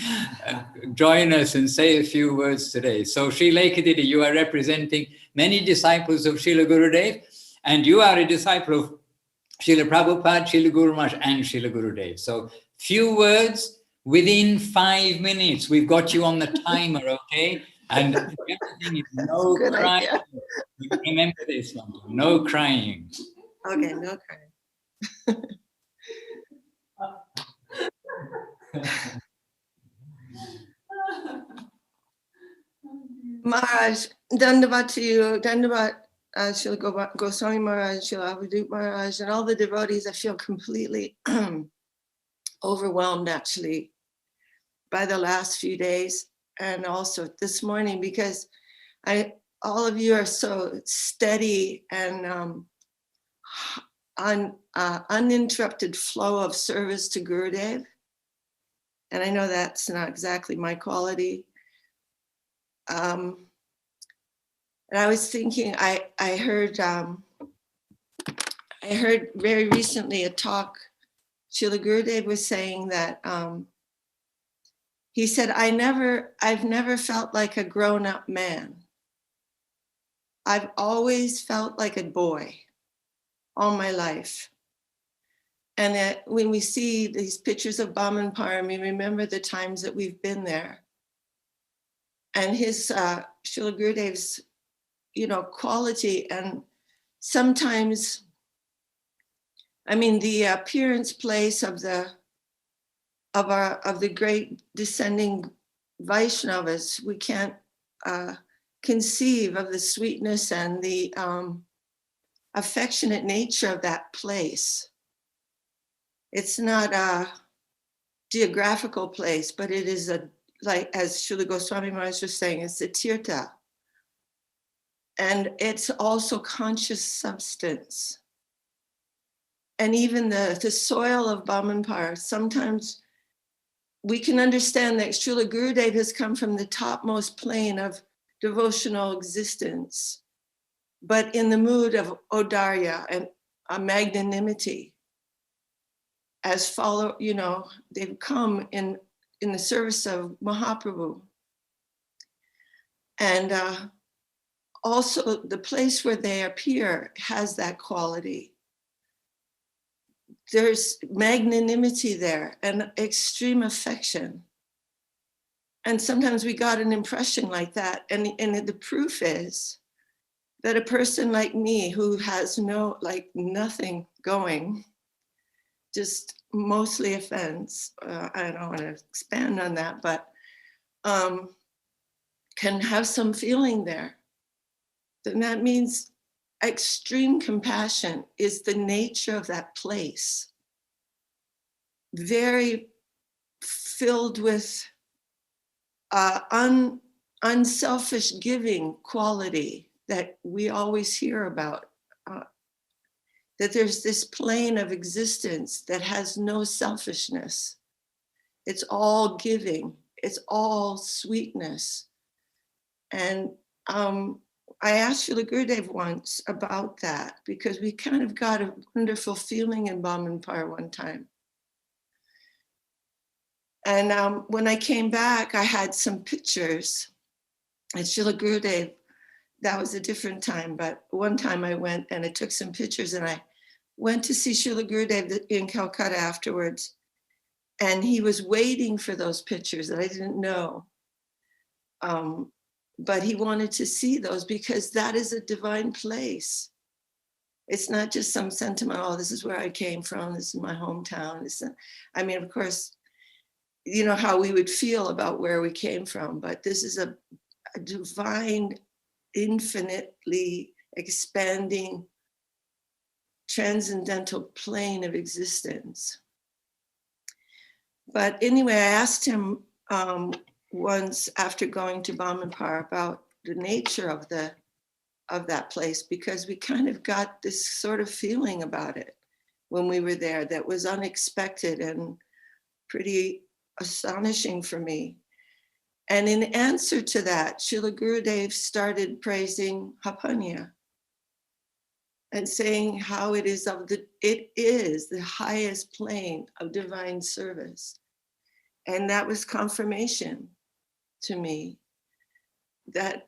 join us and say a few words today. So Srilekha DD, you are representing many disciples of Srila Gurudev, and you are a disciple of Srila Prabhupada, Srila Guru Maharaj, and Srila Gurudev. So few words within 5 minutes. We've got you on the timer, okay? And the other thing is no Good crying. idea. Remember this one, no crying. Okay, no crying. Maharaj, Dandavat to you, Dandavat, Srila Goswami Maharaja, Srila Avadhut Maharaja, and all the devotees. I feel completely overwhelmed actually by the last few days and also this morning, because all of you are so steady and uninterrupted flow of service to Gurudev. And I know that's not exactly my quality. And I was thinking, I heard very recently a talk. Srila Gurudev was saying that he said, I've never felt like a grown-up man. I've always felt like a boy all my life. And that when we see these pictures of Brahmanpur, we remember the times that we've been there. And his Srila Gurudev's, quality, and sometimes, the appearance place of the great descending Vaishnavas, we can't conceive of the sweetness and the affectionate nature of that place. It's not a geographical place, but it is like as Srila Goswami Maharaja was saying, it's a tirtha. And it's also conscious substance. And even the soil of Brahmanpur, sometimes we can understand that Srila Gurudev has come from the topmost plane of devotional existence, but in the mood of Audarya and magnanimity. As they've come in the service of Mahaprabhu. And also the place where they appear has that quality. There's magnanimity there and extreme affection. And sometimes we got an impression like that. And the proof is that a person like me who has nothing going, just mostly offense, I don't want to expand on that, but can have some feeling there. Then that means extreme compassion is the nature of that place. Very filled with unselfish giving quality that we always hear about. That there's this plane of existence that has no selfishness. It's all giving. It's all sweetness. And I asked Srila Gurudev once about that because we kind of got a wonderful feeling in Brahmanpur one time. And when I came back, I had some pictures. And Srila Gurudev, that was a different time, but one time I went and I took some pictures and I went to see Srila Gurudev in Calcutta afterwards. And he was waiting for those pictures that I didn't know. But he wanted to see those because that is a divine place. It's not just some sentiment, oh, this is where I came from, this is my hometown. Of course, you know how we would feel about where we came from, but this is a divine, infinitely expanding, transcendental plane of existence. But anyway, I asked him once after going to Brahmanpur about the nature of that place, because we kind of got this sort of feeling about it when we were there that was unexpected and pretty astonishing for me. And in answer to that, Srila Gurudev started praising Hapaniya and saying how it is the highest plane of divine service. And that was confirmation to me that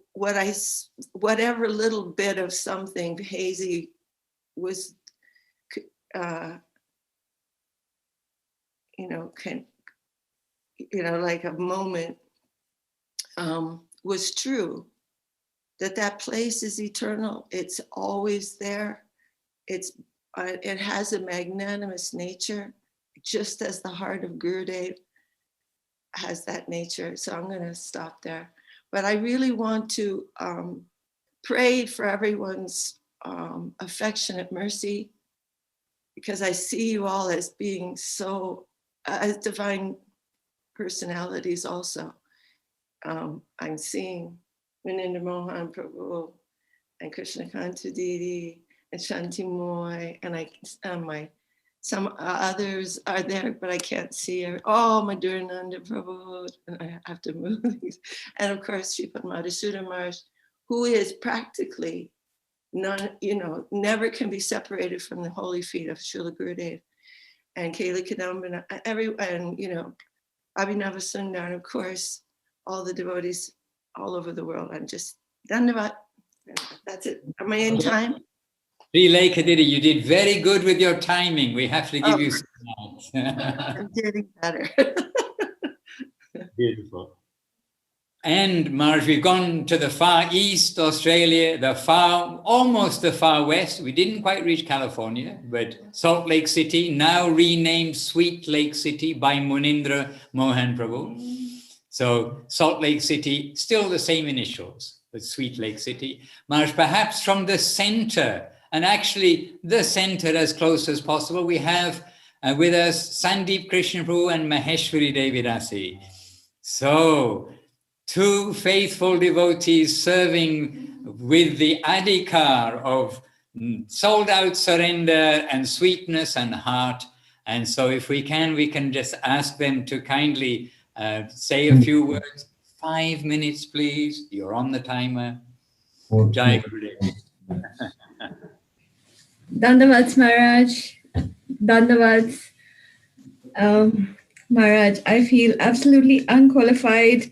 whatever little bit of something hazy was, like a moment was true, that place is eternal. It's always there. It has a magnanimous nature, just as the heart of Gurudev has that nature. So I'm going to stop there. But I really want to pray for everyone's affectionate mercy, because I see you all as being so, as divine personalities also. I'm seeing Munindra Mohan Prabhu and Krishna DD and Shanti Moyi, and some others are there, but I can't see her. Oh, Madhurananda Prabhu, and I have to move these. And of course, Sripad Madhusudana Maharaj, who is practically never can be separated from the holy feet of Srila Gurudev, and Keli-Kadamba-Nana, and Abinava Sundar, and of course, all the devotees all over the world. I'm just Dhanavad. That's it. Am I in time? Srilekha DD, you did very good with your timing. We have to give you some marks. I'm getting better. Beautiful. And Maharaj, we've gone to the far east, Australia, almost the far west. We didn't quite reach California, but Salt Lake City, now renamed Sweet Lake City by Munindra Mohan Prabhu. So Salt Lake City, still the same initials, but Sweet Lake City. Maharaj, perhaps from the center, and actually the center as close as possible, we have with us Sendeep Krishna Prabhu and Maheshwari Devi. So, two faithful devotees serving with the adhikar of sold out surrender and sweetness and heart. And so if we can just ask them to kindly say a few words. 5 minutes, please. You're on the timer. Jai Gurudev. Dandavats Maharaj. Dandavats. Maharaj, I feel absolutely unqualified.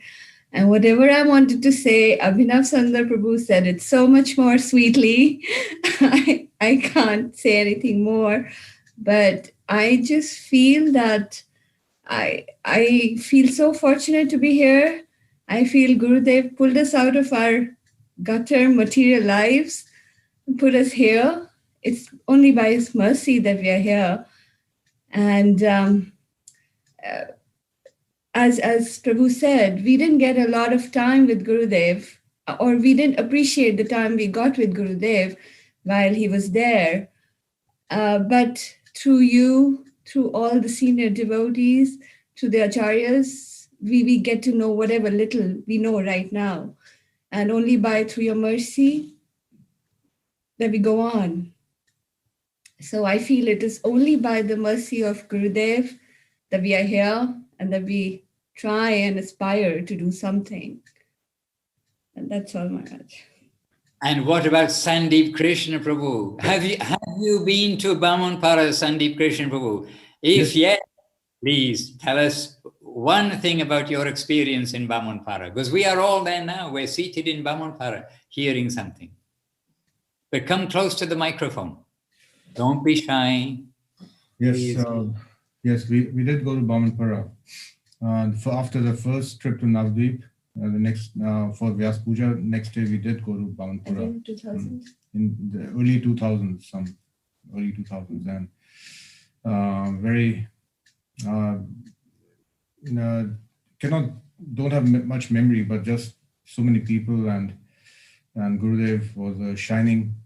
And whatever I wanted to say, Abinava Sundar Prabhu said it so much more sweetly. I can't say anything more. But I just feel that I feel so fortunate to be here. I feel Gurudev pulled us out of our gutter material lives and put us here. It's only by his mercy that we are here. And as Prabhu said, we didn't get a lot of time with Gurudev, or we didn't appreciate the time we got with Gurudev while he was there. But through you, through all the senior devotees, to the acharyas, we get to know whatever little we know right now. And only through your mercy that we go on. So I feel it is only by the mercy of Gurudev that we are here and that we try and aspire to do something. And that's all, Maharaj. And what about Sendeep Krishna Prabhu? Have you been to Brahmanpur, Sendeep Krishna Prabhu? If yes, please tell us one thing about your experience in Brahmanpur, because we are all there now. We're seated in Brahmanpur, hearing something. But come close to the microphone. Don't be shy. Yes, yes, we did go to Brahmanpur. After the first trip to Navadvip, the next for Vyas Puja, next day we did go to Brahmanpur. 2000? In the early 2000s, early 2000s, and very don't have much memory, but just so many people, and Gurudev was a shining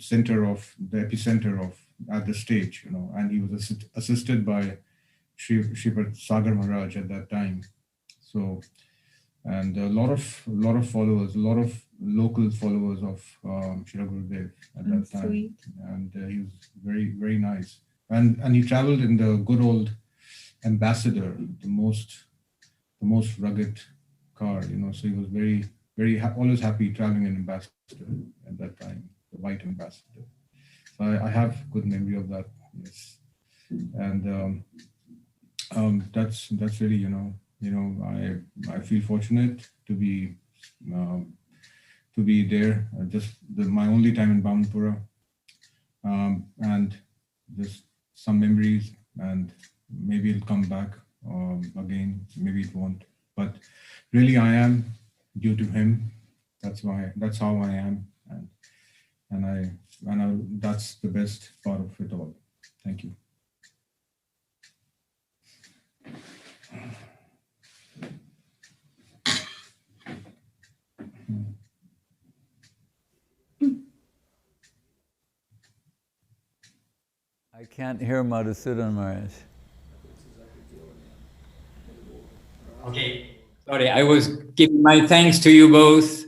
center of the epicenter of at the stage, and he was assisted by Sripad Sagar Maharaj at that time. So, and a lot of followers, a lot of local followers of Srila Gurudev at that time. Sweet. And he was very, very nice. And he traveled in the good old Ambassador, the most rugged car, so he was very, very always happy traveling in Ambassador at that time, the white Ambassador. So I have good memory of that, yes. And that's really, I feel fortunate to be there. Just my only time in Brahmanpur, and just some memories, and maybe it'll come back again, maybe it won't. But really, I am due to him. That's how I am, and that's the best part of it all. Thank you. I can't hear Madhusudan Maharaj. Okay, sorry, I was giving my thanks to you both.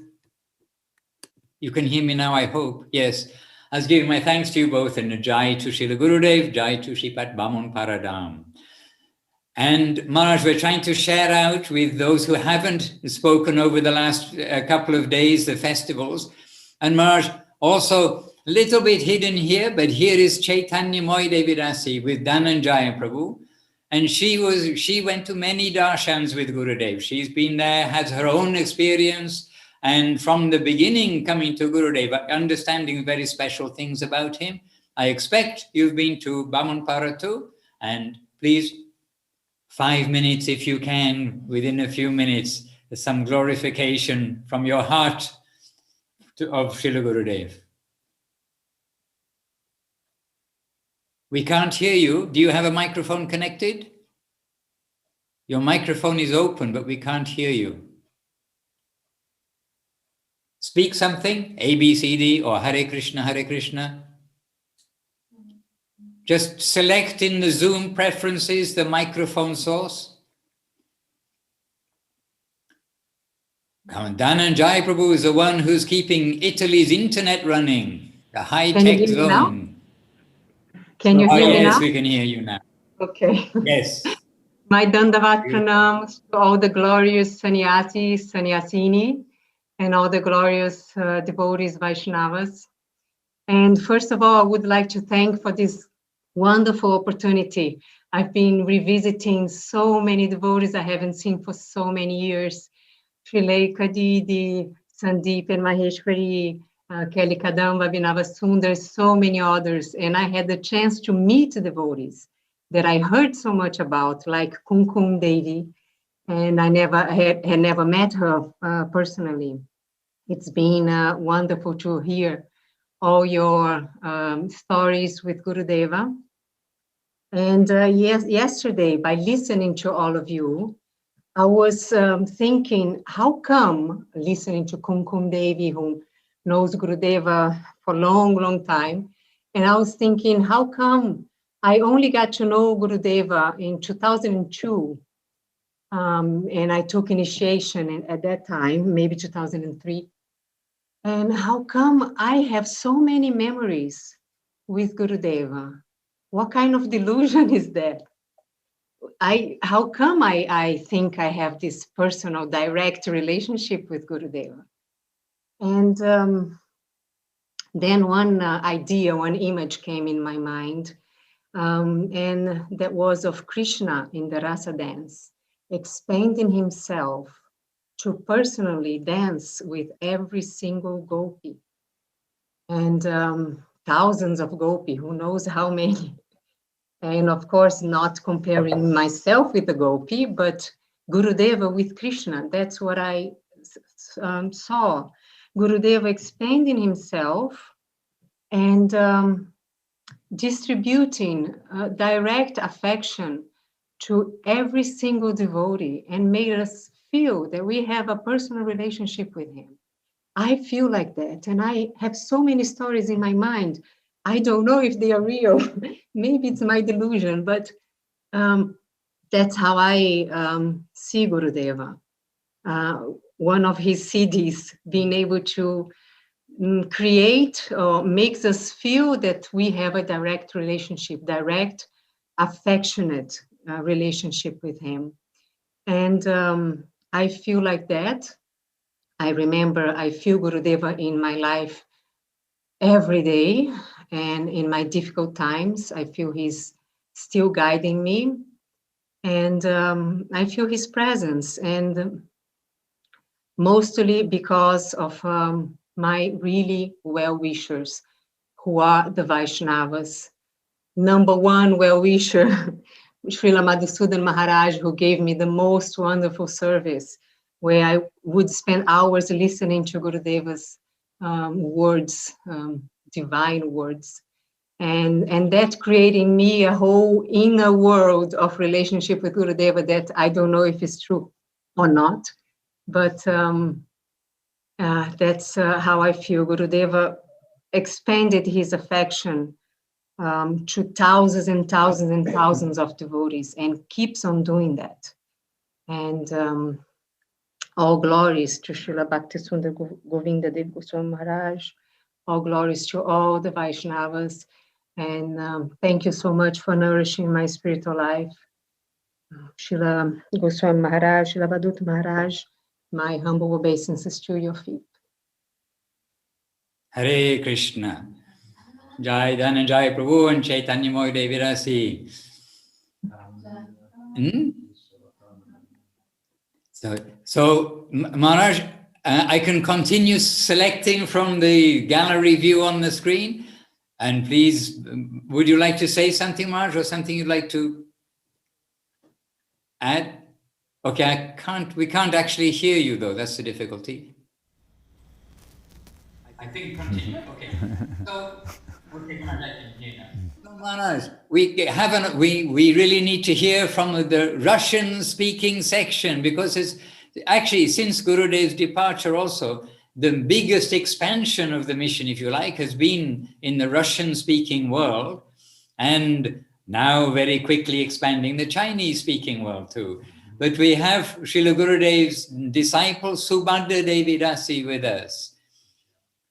You can hear me now, I hope. Yes, I was giving my thanks to you both, and a Jai to Srila Gurudev, Jai to Shripat Bamunpara. And Maharaj, we're trying to share out with those who haven't spoken over the last couple of days, the festivals. And Maharaj, also a little bit hidden here, but here is Chaitanya Moyi Devidasi with Dhananjaya Prabhu. And she went to many darshans with Gurudev. She's been there, has her own experience. And from the beginning coming to Gurudev, understanding very special things about him. I expect you've been to Bamunpara too. And please, 5 minutes if you can, within a few minutes, some glorification from your heart of Srila Gurudev. We can't hear you. Do you have a microphone connected? Your microphone is open, but we can't hear you. Speak something, A, B, C, D, or Hare Krishna, Hare Krishna. Just select in the Zoom preferences the microphone source. Dhananjaya Prabhu is the one who's keeping Italy's internet running, the high-tech zone. Can you hear me now? Yes, we can hear you now. Okay. Yes. My Dandavat pranams to all the glorious sannyasis, sannyasini, and all the glorious devotees, Vaishnavas. And first of all, I would like to thank for this wonderful opportunity. I've been revisiting so many devotees I haven't seen for so many years. Srilekha DD, Sendeep and Maheshwari, Keli-Kadamba-Nana Abinava Sundar, so many others. And I had the chance to meet devotees that I heard so much about, like Kumkum Devi, and I had never met her personally. It's been wonderful to hear all your stories with Gurudeva. And yesterday, by listening to all of you, I was thinking, how come, listening to Kumkum Devi, who knows Gurudeva for a long, long time, and I was thinking, how come I only got to know Gurudeva in 2002, and I took initiation at that time, maybe 2003. And how come I have so many memories with Gurudeva? What kind of delusion is that? How come I think I have this personal, direct relationship with Gurudeva? And then one idea, one image came in my mind, and that was of Krishna in the Rasa dance, expanding himself to personally dance with every single gopi. And thousands of gopi, who knows how many. And of course, not comparing myself with the gopi, but Gurudeva with Krishna. That's what I saw. Gurudeva expanding himself and distributing direct affection to every single devotee and made us feel that we have a personal relationship with him. I feel like that. And I have so many stories in my mind. I don't know if they are real. Maybe it's my delusion, but that's how I see Gurudeva. One of his CDs, being able to create or makes us feel that we have a direct relationship, direct, affectionate relationship with him. And I feel like that. I remember I feel Gurudeva in my life every day, and in my difficult times, I feel he's still guiding me, and I feel his presence, and mostly because of my really well-wishers, who are the Vaishnavas. Number one well-wisher Srila Madhusudhan Maharaj, who gave me the most wonderful service, where I would spend hours listening to Gurudeva's words, divine words. And that creating me a whole inner world of relationship with Gurudeva that I don't know if it's true or not, but that's how I feel. Gurudeva expanded his affection to thousands and thousands and thousands of devotees and keeps on doing that. And all glories to Srila Bhakti Sundar Govinda Goswami Maharaj, all glories to all the Vaishnavas. And thank you so much for nourishing my spiritual life. Srila Goswami Maharaj, Srila Avadhut Maharaja, my humble obeisances to your feet. Hare Krishna. Jai Dhananjaya Prabhu and Chaitanya Moyi Devirasi. So Maharaj, I can continue selecting from the gallery view on the screen. And please, would you like to say something, Maharaj, or something you'd like to add? Okay, we can't actually hear you though, that's the difficulty. I think continue, okay. So, okay, Maharaj, I can hear now. So, Maharaj, we really need to hear from the Russian-speaking section, because it's actually, since Gurudev's departure also, the biggest expansion of the mission, if you like, has been in the Russian-speaking world, and now very quickly expanding the Chinese-speaking world too. But we have Srila Gurudev's disciple Subhada DD with us.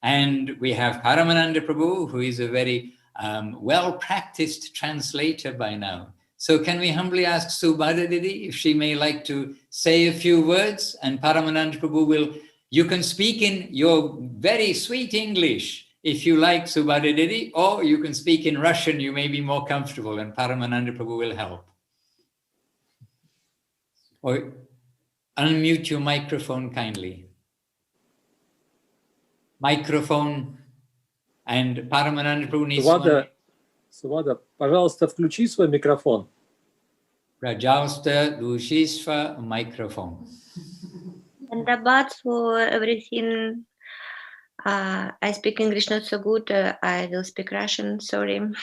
And we have Paramananda Prabhu, who is a very well-practiced translator by now. So can we humbly ask Subhada DD if she may like to say a few words, and Paramananda Prabhu will, you can speak in your very sweet English if you like, Subhada DD, or you can speak in Russian, you may be more comfortable, and Paramananda Prabhu will help. Or unmute your microphone kindly. Microphone, and Paramananda Prabhu needs Subhada, пожалуйста, включи свой микрофон. Пожалуйста, включи свой микрофон. Dhanabad for everything. I speak English not so good. I will speak Russian, sorry.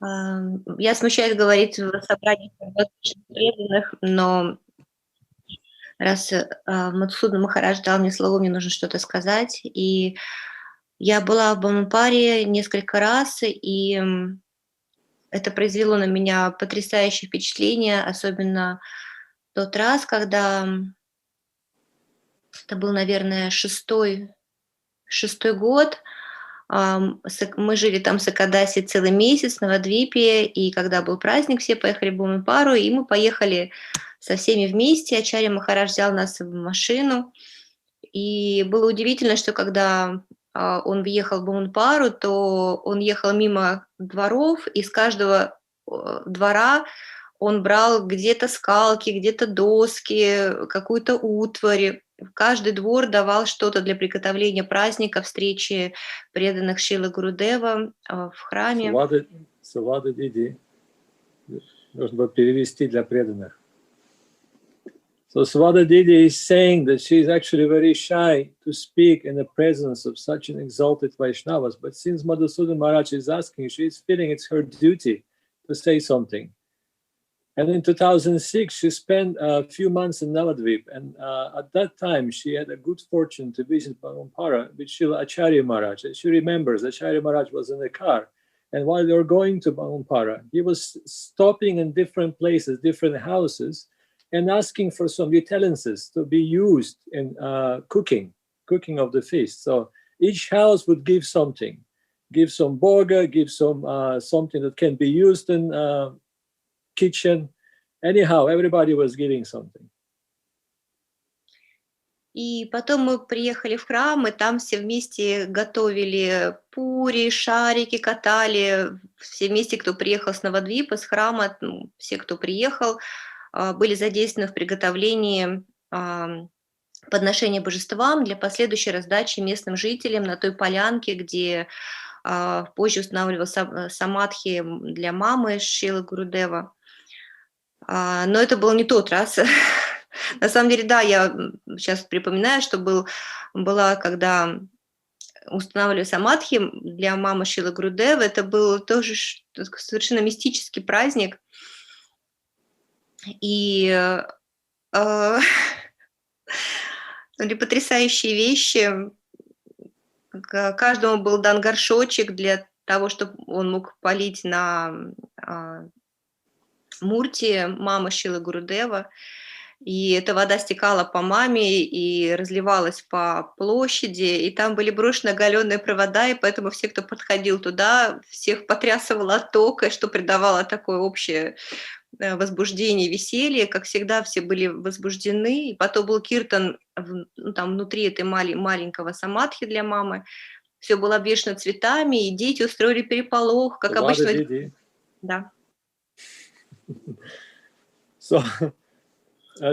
Я смущаюсь говорить в собрании преданных, но раз Мадхусудхан Махарадж дал мне слово, мне нужно что-то сказать. И я была в Браманпуре несколько раз, и это произвело на меня потрясающее впечатление, особенно тот раз, когда это был, наверное, шестой год. Мы жили там с Экадаси целый месяц на Навадвипе, и когда был праздник, все поехали в Браманпуру, и мы поехали со всеми вместе. Ачарья Махарадж взял нас в машину, и было удивительно, что когда он въехал в Браманпуру, то он ехал мимо дворов, и с каждого двора он брал где-то скалки, где-то доски, какую-то утварь. Каждый двор давал что-то для приготовления праздника, встречи преданных Шрила Гурудева в храме. Subhada DD. Нужно было перевести для преданных. So Subhada DD is saying that she is actually very shy to speak in the presence of such an exalted Vaishnavas. But since Madhusudhan Maharaj is asking, she is feeling it's her duty to say something. And in 2006, she spent a few months in Navadvip. And at that time, she had a good fortune to visit Brahmanpur with Srila Acharya Maharaj. And she remembers Acharya Maharaj was in the car. And while they were going to Brahmanpur, he was stopping in different places, different houses, and asking for some utensils to be used in cooking of the feast. So each house would give something, give some burger, give some something that can be used in kitchen. Anyhow, everybody was giving something. И потом мы приехали в храм, и там все вместе готовили пури, шарики, катали. Все вместе, кто приехал с Навадвипа, с храма, все, кто приехал, были задействованы в приготовлении подношения божествам для последующей раздачи местным жителям на той полянке, где Позже устанавливал самадхи для мамы Шрилы Гурудева. Но это был не тот раз. На самом деле, да, я сейчас припоминаю, что была, когда устанавливали самадхи для мамы Шрилы Гурудева, это был тоже совершенно мистический праздник. И были потрясающие вещи. Каждому был дан горшочек для того, чтобы он мог полить на мурти мамы Шрилы Гурудева. И эта вода стекала по маме и разливалась по площади, и там были брошены оголенные провода, и поэтому все, кто подходил туда, всех потрясывало от тока, что придавало такое общее возбуждение, веселье. Как всегда, все были возбуждены. И потом был киртан там внутри этой маленького самадхи для мамы. Все было обвешано цветами, и дети устроили переполох, как обычно. DD. Да. So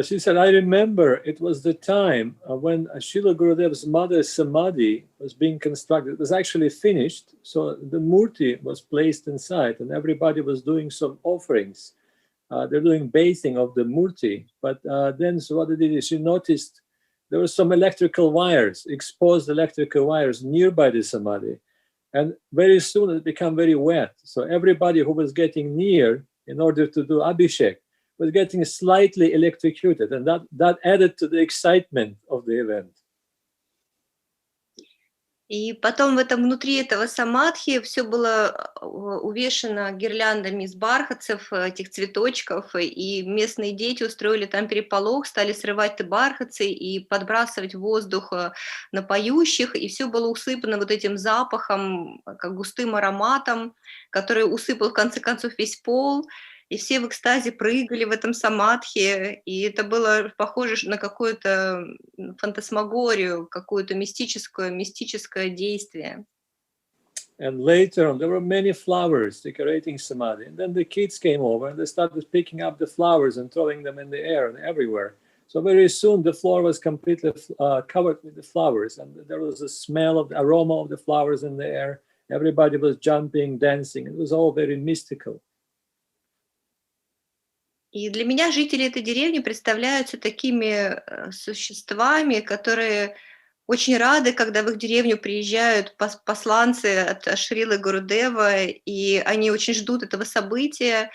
she said, I remember it was the time when Srila Gurudev's mother's samadhi was being constructed. It was actually finished. So the murti was placed inside and everybody was doing some offerings. They're doing bathing of the murti. But then Subhada DD, she noticed there were some electrical wires, exposed electrical wires nearby the samadhi. And very soon it became very wet. So everybody who was getting near in order to do abhishek was getting slightly electrocuted, and that added to the excitement of the event. И потом внутри этого самадхи все было увешано гирляндами из бархатцев, этих цветочков, и местные дети устроили там переполох, стали срывать эти бархатцы и подбрасывать в воздух на поющих, и все было усыпано вот этим запахом, как густым ароматом, который усыпал в конце концов весь пол. И все в экстазе прыгали в этом самадхи, и это было похоже на какую-то фантасмагорию, какое-то мистическое действие. And later on, there were many flowers decorating samadhi. And then the kids came over and they started picking up the flowers and throwing them in the air and everywhere. So very soon the floor was completely covered with the flowers, and there was a smell of the aroma of the flowers in the air. Everybody was jumping, dancing. It was all very mystical. И для меня жители этой деревни представляются такими существами, которые очень рады, когда в их деревню приезжают посланцы от Шрилы Гурудева, и они очень ждут этого события.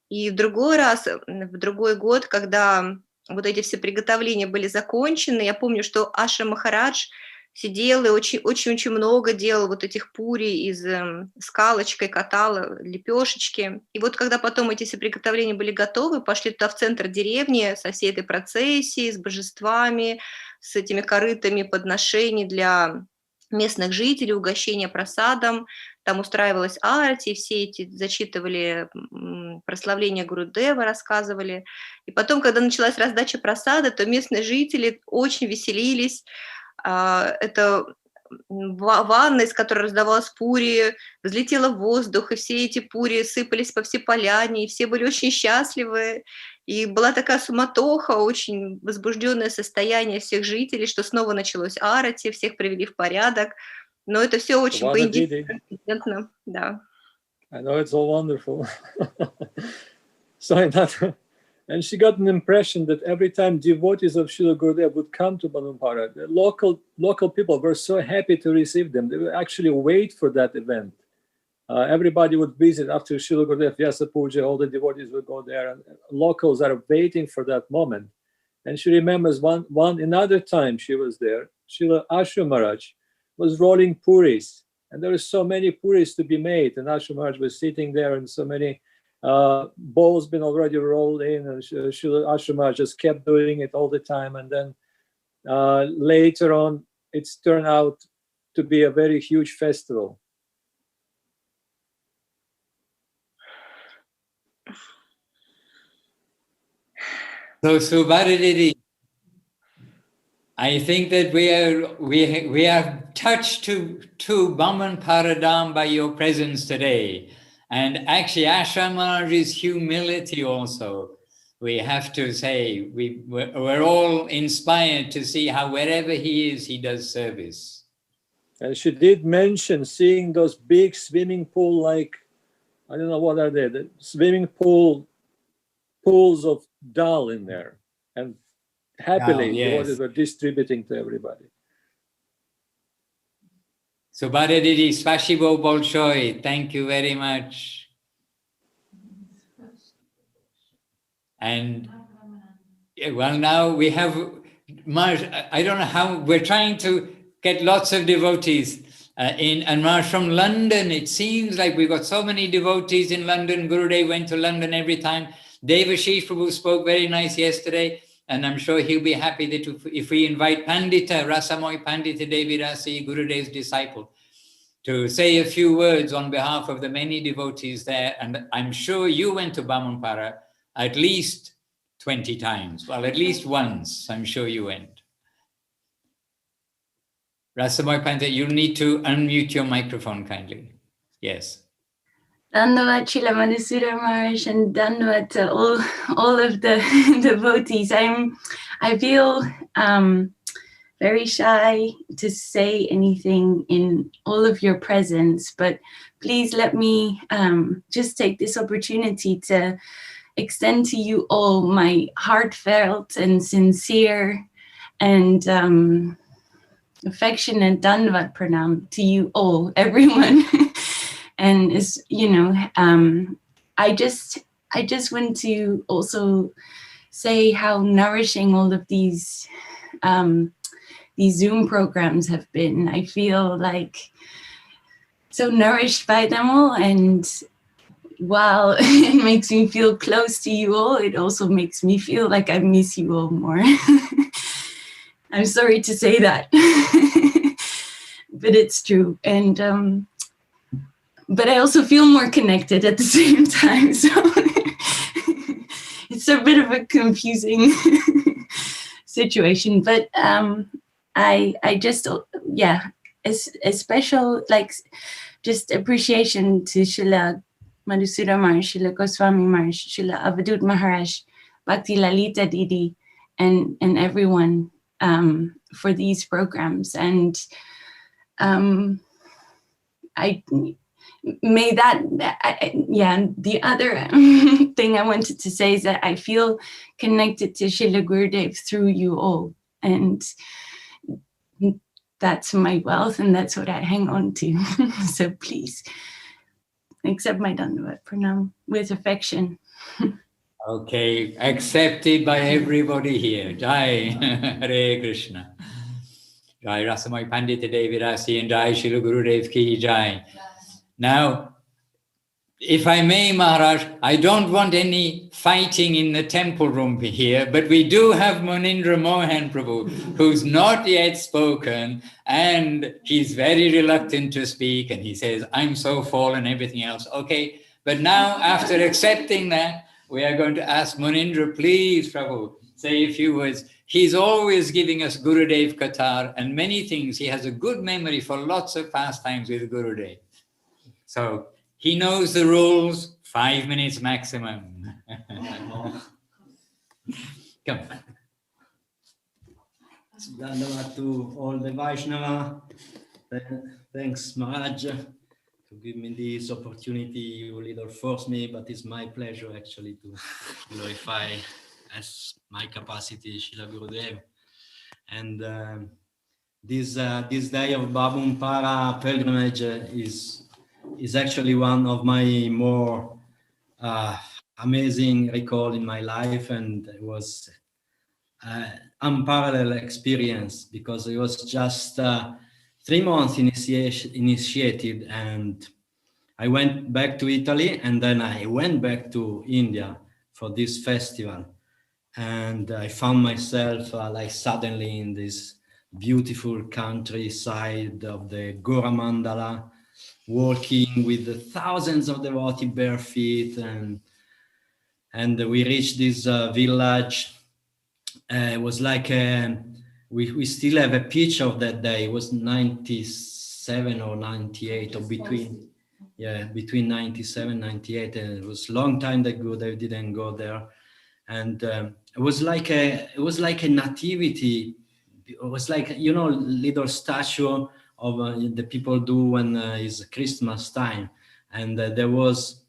И в другой год, когда вот эти все приготовления были закончены, я помню, что Аша Махарадж сидел и очень много делал вот этих пури с калочкой, катал лепешечки. И вот когда потом эти все приготовления были готовы, пошли туда в центр деревни со всей этой процессией, с божествами, с этими корытами подношений для местных жителей, угощения просадом. Там устраивалась арати, все эти зачитывали прославление Гурудева, рассказывали. И потом, когда началась раздача просада, то местные жители очень веселились. Это ванна, из которой раздавалась пури, взлетела в воздух, и все эти пури сыпались по всей поляне, и все были очень счастливы. И была такая суматоха, очень возбужденное состояние всех жителей, что снова началось арати, всех привели в порядок. Но это все очень по-индивидуально, да. I know it's all wonderful. And she got an impression that every time devotees of Srila Gurudev would come to Brahmanpur, the local people were so happy to receive them. They would actually wait for that event. Everybody would visit after Srila Gurudev Vyasa Puja, all the devotees would go there, and locals are waiting for that moment. And she remembers another time she was there, Srila Avadhut Maharaja was rolling puris, and there were so many puris to be made, and Avadhut Maharaja was sitting there, and so many balls been already rolled in, and Srila Avadhut Maharaja just kept doing it all the time. And then later on, it's turned out to be a very huge festival. So Subhada DD, I think that we are touched to Brahmanpur by your presence today. And actually, Ashram Maharaja's humility also, we have to say, we're all inspired to see how wherever he is, he does service. And she did mention seeing those big swimming pool, like, I don't know what are they, the swimming pools of dal in there. And happily, devotees were distributing to everybody. Subhada DD, Spasibo Bolshoi, thank you very much. And well, now we have, I don't know how, we're trying to get lots of devotees in, and Marsh from London. It seems like we've got so many devotees in London. Gurudev went to London every time. Devashish Prabhu spoke very nice yesterday, and I'm sure he'll be happy that if we invite Pandita, Rasa Moyi Pandita Devi Rasi, Gurudev's disciple, to say a few words on behalf of the many devotees there. And I'm sure you went to Brahmanpur at least 20 times. Well, at least once, I'm sure you went. Rasa Moyi Pandita, you'll need to unmute your microphone kindly. Yes. Dhanyavad Srila Madhusudar Maharaj, and Dhanyavad to all of the devotees. I feel very shy to say anything in all of your presence, but please let me just take this opportunity to extend to you all my heartfelt and sincere and affectionate Dhanyavad Pranam to you all, everyone. And it's, I just want to also say how nourishing all of these Zoom programs have been. I feel like so nourished by them all, and while it makes me feel close to you all, it also makes me feel like I miss you all more. I'm sorry to say that, but it's true. And but I also feel more connected at the same time. So it's a bit of a confusing situation, but I just, a special, just appreciation to Srila Madhusudar Maharaj, Srila Goswami Maharaj, Srila Avadhut Maharaja, Bhakti Lalita DD, and everyone for these programs. And may that, the other thing I wanted to say is that I feel connected to Srila Gurudev through you all. And that's my wealth, and that's what I hang on to. So please accept my Dhanyavad Pranam with affection. Okay, accepted by everybody here. Jai Hare Krishna. Jai Rasa Moyi Pandita Devi Rasi, and Jai Srila Gurudev Ki Jai. Now, if I may, Maharaj, I don't want any fighting in the temple room here, but we do have Munindra Mohan Prabhu, who's not yet spoken, and he's very reluctant to speak, and he says, I'm so full and everything else. Okay, but now, after accepting that, we are going to ask Munindra, please, Prabhu, say a few words. He's always giving us Gurudev Katar and many things. He has a good memory for lots of pastimes with Gurudev. So he knows the rules, 5 minutes maximum. Come on. Dhanyavad to all the Vaishnava. Thanks, Maharaj, to give me this opportunity. You little forced me, but it's my pleasure actually to glorify as my capacity Srila Gurudev. And this day of Bamunpara pilgrimage is actually one of my more amazing recall in my life, and it was unparalleled experience because it was just 3 months initiated, and I went back to Italy, and then I went back to India for this festival, and I found myself like suddenly in this beautiful countryside of the Gora Mandala, walking with the thousands of devotees bare feet, and we reached this village. It was like we still have a picture of that day. It was 97 or 98, or between 97 98, and it was a long time that Gurudev didn't go there, and it was like a nativity. It was like, little statue the people do when it's Christmas time, and there was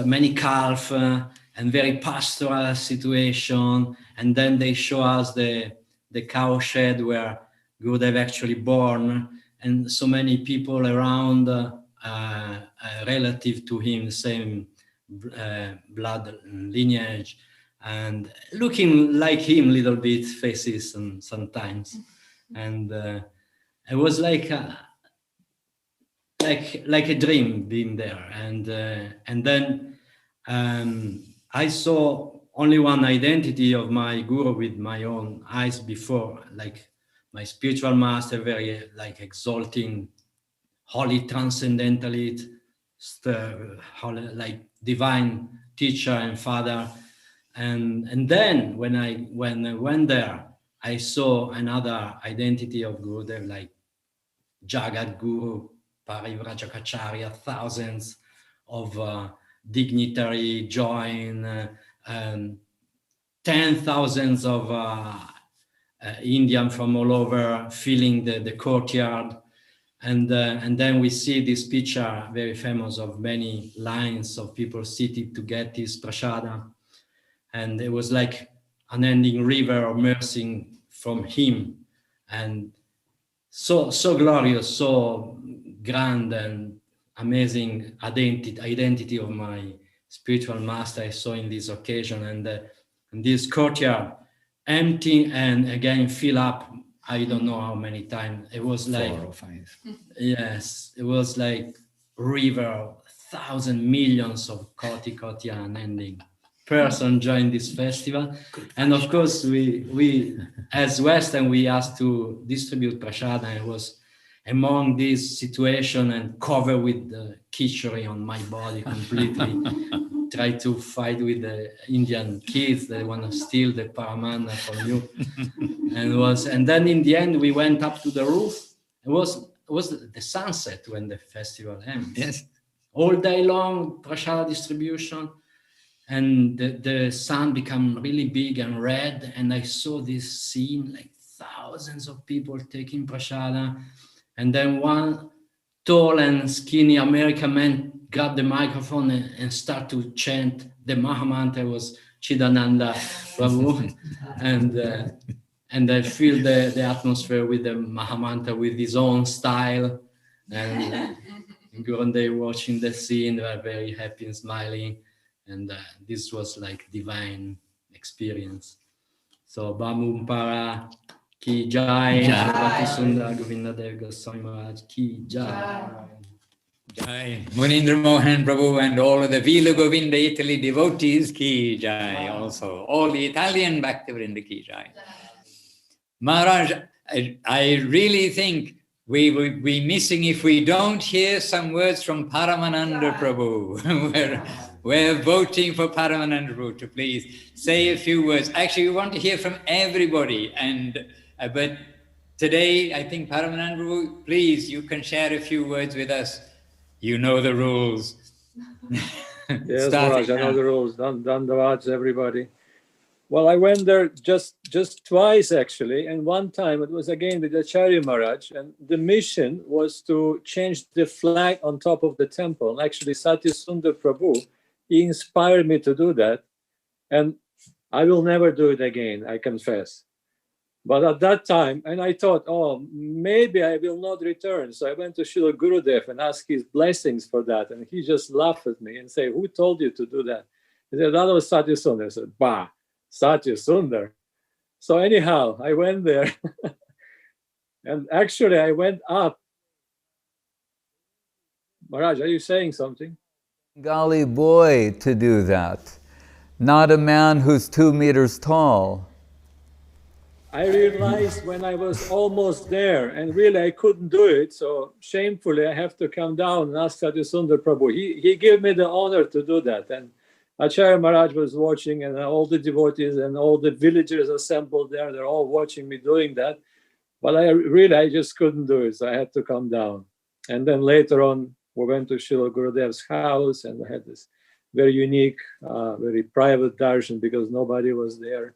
many calf and very pastoral situation, and then they show us the cow shed where Gurudev actually born, and so many people around relative to him, the same blood lineage, and looking like him a little bit, faces and sometimes, and it was like a dream being there, and then I saw only one identity of my guru with my own eyes before, like my spiritual master, very like exalting, holy transcendentalist, like divine teacher and father, and then when I went there, I saw another identity of Gurudev, like Jagat Guru, Parivrajacharya, thousands of dignitary join, 10,000s of Indian from all over filling the courtyard, and then we see this picture, very famous, of many lines of people seated to get this prasadam, and it was like unending river of mercy from him, and so glorious, so grand and amazing identity of my spiritual master I saw in this occasion, and this courtyard empty and again fill up, I don't know how many times. It was like 4 or 5. Yes, it was like river, 1,000 millions of koti unending person joined this festival. And of course we as Western, we asked to distribute prasada. It was among this situation and covered with the kichari on my body completely. Try to fight with the Indian kids that want to steal the Paramananda from you. And then in the end we went up to the roof. It was the sunset when the festival ends. Yes. All day long prasada distribution, and the sun became really big and red, and I saw this scene, like thousands of people taking prasada, and then one tall and skinny American man grabbed the microphone and started to chant the Mahamantra. Was Chidananda Prabhu, and I feel the atmosphere with the Mahamantra with his own style, and Gurudev watching the scene, they were very happy and smiling, and this was like divine experience. So Bamunpara ki jai, Bhakti Sundar Govinda Goswami Maharaja ki jai. Jai. Munindra Mohan Prabhu and all of the Vila Govinda Italy devotees ki jai also. All the Italian Bhakti Vrinda ki jai. Maharaj, I really think we would be missing if we don't hear some words from Paramananda Prabhu. We're voting for Paramananda Prabhu to please say a few words. Actually, we want to hear from everybody, and but today I think Paramananda Prabhu, please, you can share a few words with us. You know the rules. Yes, Maharaj, I know the rules. Dandavats, everybody. Well, I went there just twice, actually, and one time it was again with Acharya Maharaj, and the mission was to change the flag on top of the temple. And actually, Satya Sundar Prabhu, he inspired me to do that, and I will never do it again, I confess. But at that time, and I thought, oh, maybe I will not return. So I went to Srila Gurudev and asked his blessings for that, and he just laughed at me and said, "Who told you to do that?" He said, "That was Satya Sundar." I said, "Bah, Satya Sundar." So anyhow, I went there. And actually, I went up. Maharaj, are you saying something? Bengali boy to do that, not a man who's 2 meters tall. I realized when I was almost there, and really I couldn't do it, so shamefully I have to come down and ask Satya Sundar Prabhu. He gave me the honor to do that. And Acharya Maharaj was watching, and all the devotees and all the villagers assembled there, they're all watching me doing that. But I just couldn't do it, so I had to come down. And then later on, we went to Srila Gurudev's house, and we had this very unique, very private darshan because nobody was there.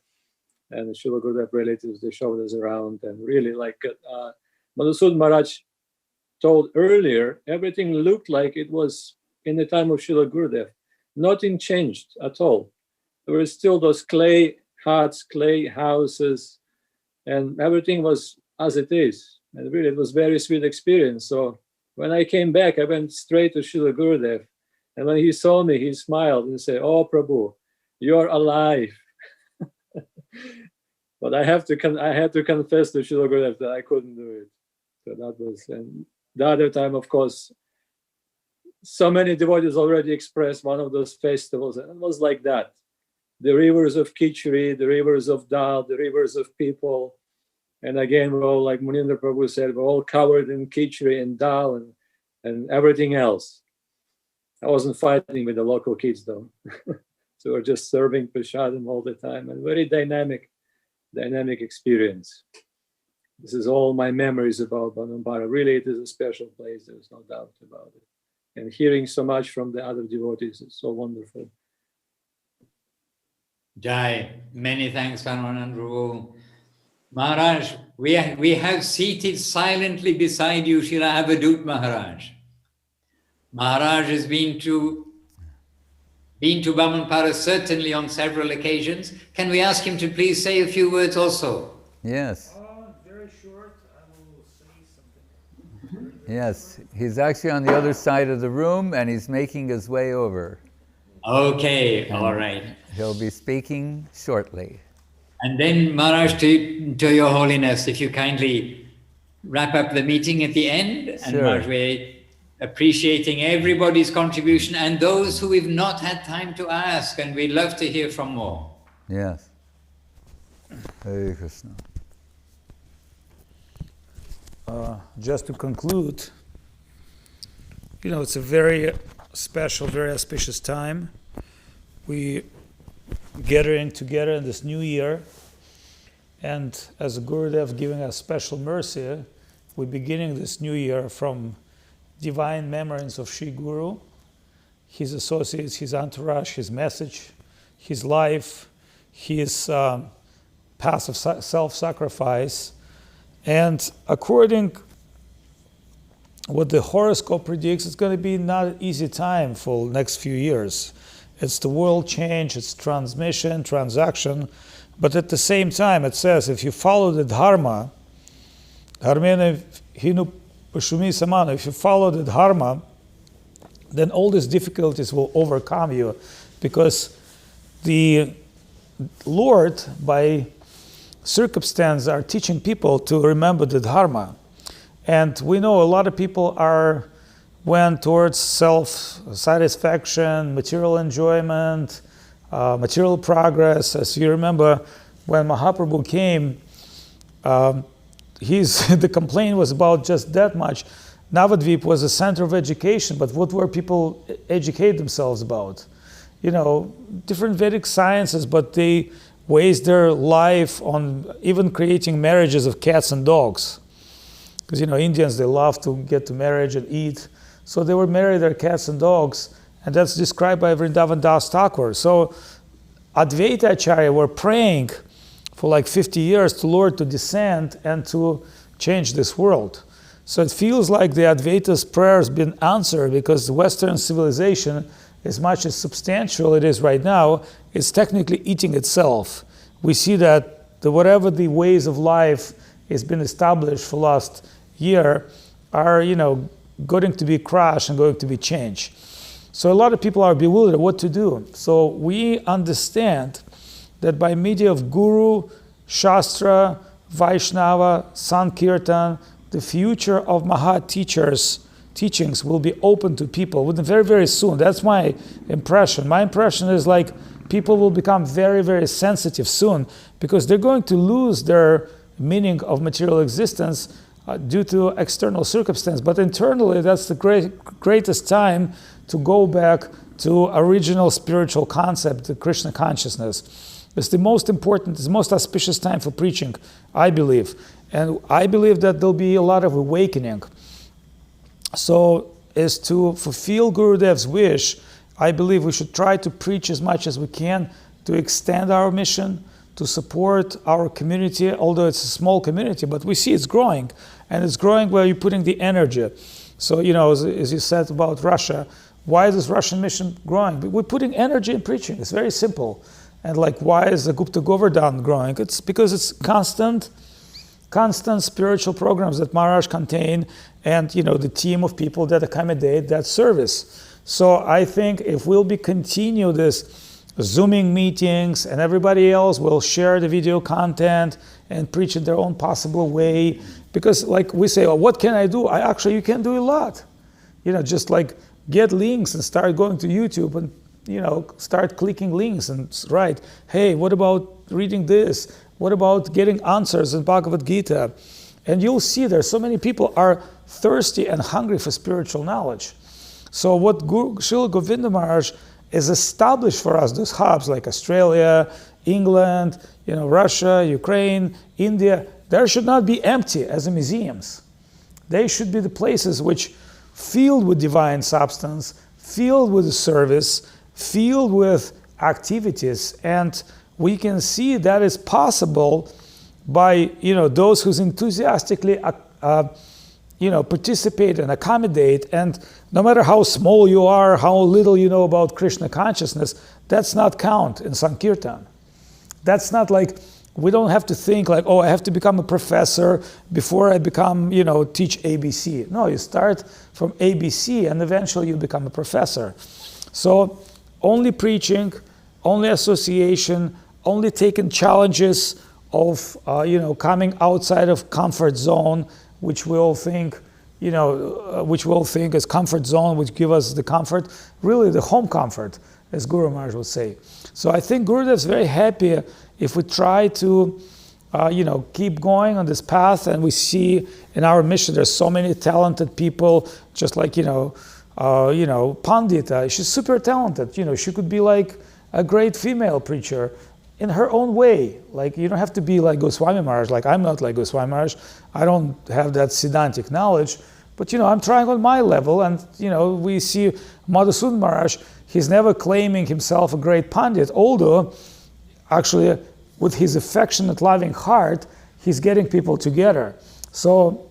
And Srila Gurudev relatives, they showed us around, and really like Madhusudana Maharaj told earlier, everything looked like it was in the time of Srila Gurudev. Nothing changed at all. There were still those clay huts, clay houses, and everything was as it is. And really, it was a very sweet experience. So when I came back, I went straight to Srila Gurudev. And when he saw me, he smiled and said, "Oh, Prabhu, you're alive." But I had to confess to Srila Gurudev that I couldn't do it. So that was, and the other time, of course, so many devotees already expressed one of those festivals, and it was like that. The rivers of Khichdi, the rivers of dal, the rivers of people. And again, we're all, like Munindra Prabhu said, we're all covered in Khichdi and dal and everything else. I wasn't fighting with the local kids though. So we're just serving prasadam all the time, and very dynamic experience. This is all my memories about Brahmanpur. Really, it is a special place. There's no doubt about it. And hearing so much from the other devotees is so wonderful. Jai, many thanks, Paramananda Prabhu. Maharaj, we have seated silently beside you Srila Avadhut Maharaj. Maharaj has been to Brahmanpur certainly on several occasions. Can we ask him to please say a few words also? Yes. Very short, I will say something. Yes, he's actually on the other side of the room and he's making his way over. Okay, all right. He'll be speaking shortly. And then Maharaj, to Your Holiness, if you kindly wrap up the meeting at the end. And Sure. Maharaj, we're appreciating everybody's contribution and those who we've not had time to ask, and we'd love to hear from more. Yes. Hare Krishna. Just to conclude, it's a very special, very auspicious time. We gathering together in this new year, and as a Gurudev giving us special mercy, we're beginning this new year from divine memories of Sri Guru, his associates, his entourage, his message, his life, his path of self-sacrifice. And according what the horoscope predicts, it's going to be not an easy time for the next few years. It's the world change, it's transmission, transaction, but at the same time it says if you follow the dharma, if you follow the dharma, then all these difficulties will overcome you, because the Lord, by circumstance, are teaching people to remember the dharma. And we know a lot of people went towards self-satisfaction, material enjoyment, material progress. As you remember, when Mahaprabhu came, the complaint was about just that much. Navadvip was a center of education, but what were people educate themselves about? Different Vedic sciences, but they waste their life on even creating marriages of cats and dogs. Because Indians, they love to get to marriage and eat. So they would marry their cats and dogs, and that's described by Vrindavan Das Thakur. So Advaita Acharya were praying for like 50 years to Lord to descend and to change this world. So it feels like the Advaita's prayer has been answered, because the Western civilization, as much as substantial it is right now, is technically eating itself. We see that whatever the ways of life has been established for last year are, going to be crashed and going to be changed. So a lot of people are bewildered what to do. So we understand that by media of Guru, Shastra, Vaishnava, Sankirtan, the future of Maha teachers' teachings will be open to people within very, very soon. That's my impression. My impression is like people will become very, very sensitive soon, because they're going to lose their meaning of material existence due to external circumstance. But internally, that's the greatest time to go back to original spiritual concept, the Krishna consciousness. It's the most important, it's the most auspicious time for preaching, I believe. And I believe that there'll be a lot of awakening. So as to fulfill Gurudev's wish, I believe we should try to preach as much as we can to extend our mission, to support our community, although it's a small community, but we see it's growing. And it's growing where you're putting the energy. So, you know, as you said about Russia, why is this Russian mission growing? We're putting energy in preaching. It's very simple. And like, why is the Gupta Govardhan growing? It's because it's constant spiritual programs that Maharaj contain, and, you know, the team of people that accommodate that service. So I think if we'll continue this Zooming meetings, and everybody else will share the video content and preach in their own possible way, because like we say, oh, what can I do? You can do a lot. You know, just like get links and start going to YouTube and, you know, start clicking links and write, hey, what about reading this? What about getting answers in Bhagavad Gita? And you'll see there so many people are thirsty and hungry for spiritual knowledge. So what Srila Govinda Maharaj is established for us, those hubs like Australia, England, you know, Russia, Ukraine, India, there should not be empty as museums. They should be the places which filled with divine substance, filled with service, filled with activities, and we can see that is possible by, you know, those who enthusiastically you know, participate and accommodate. And no matter how small you are, how little you know about Krishna consciousness, that's not count in Sankirtan. That's not like, we don't have to think like, oh, I have to become a professor before I become, you know, teach ABC. No, you start from ABC and eventually you become a professor. So only preaching, only association, only taking challenges of, you know, coming outside of comfort zone, which we all think, you know, which we all think is comfort zone, which give us the comfort, really the home comfort, as Guru Maharaj would say. So I think Gurudev is very happy if we try to, you know, keep going on this path. And we see in our mission, there's so many talented people, just like, you know, Pandita, she's super talented. You know, she could be like a great female preacher in her own way. Like, you don't have to be like Goswami Maharaj. Like, I'm not like Goswami Maharaj. I don't have that Siddhantic knowledge, but, you know, I'm trying on my level. And, you know, we see Madhusudan Maharaj, he's never claiming himself a great Pandit, although actually with his affectionate, loving heart, he's getting people together. So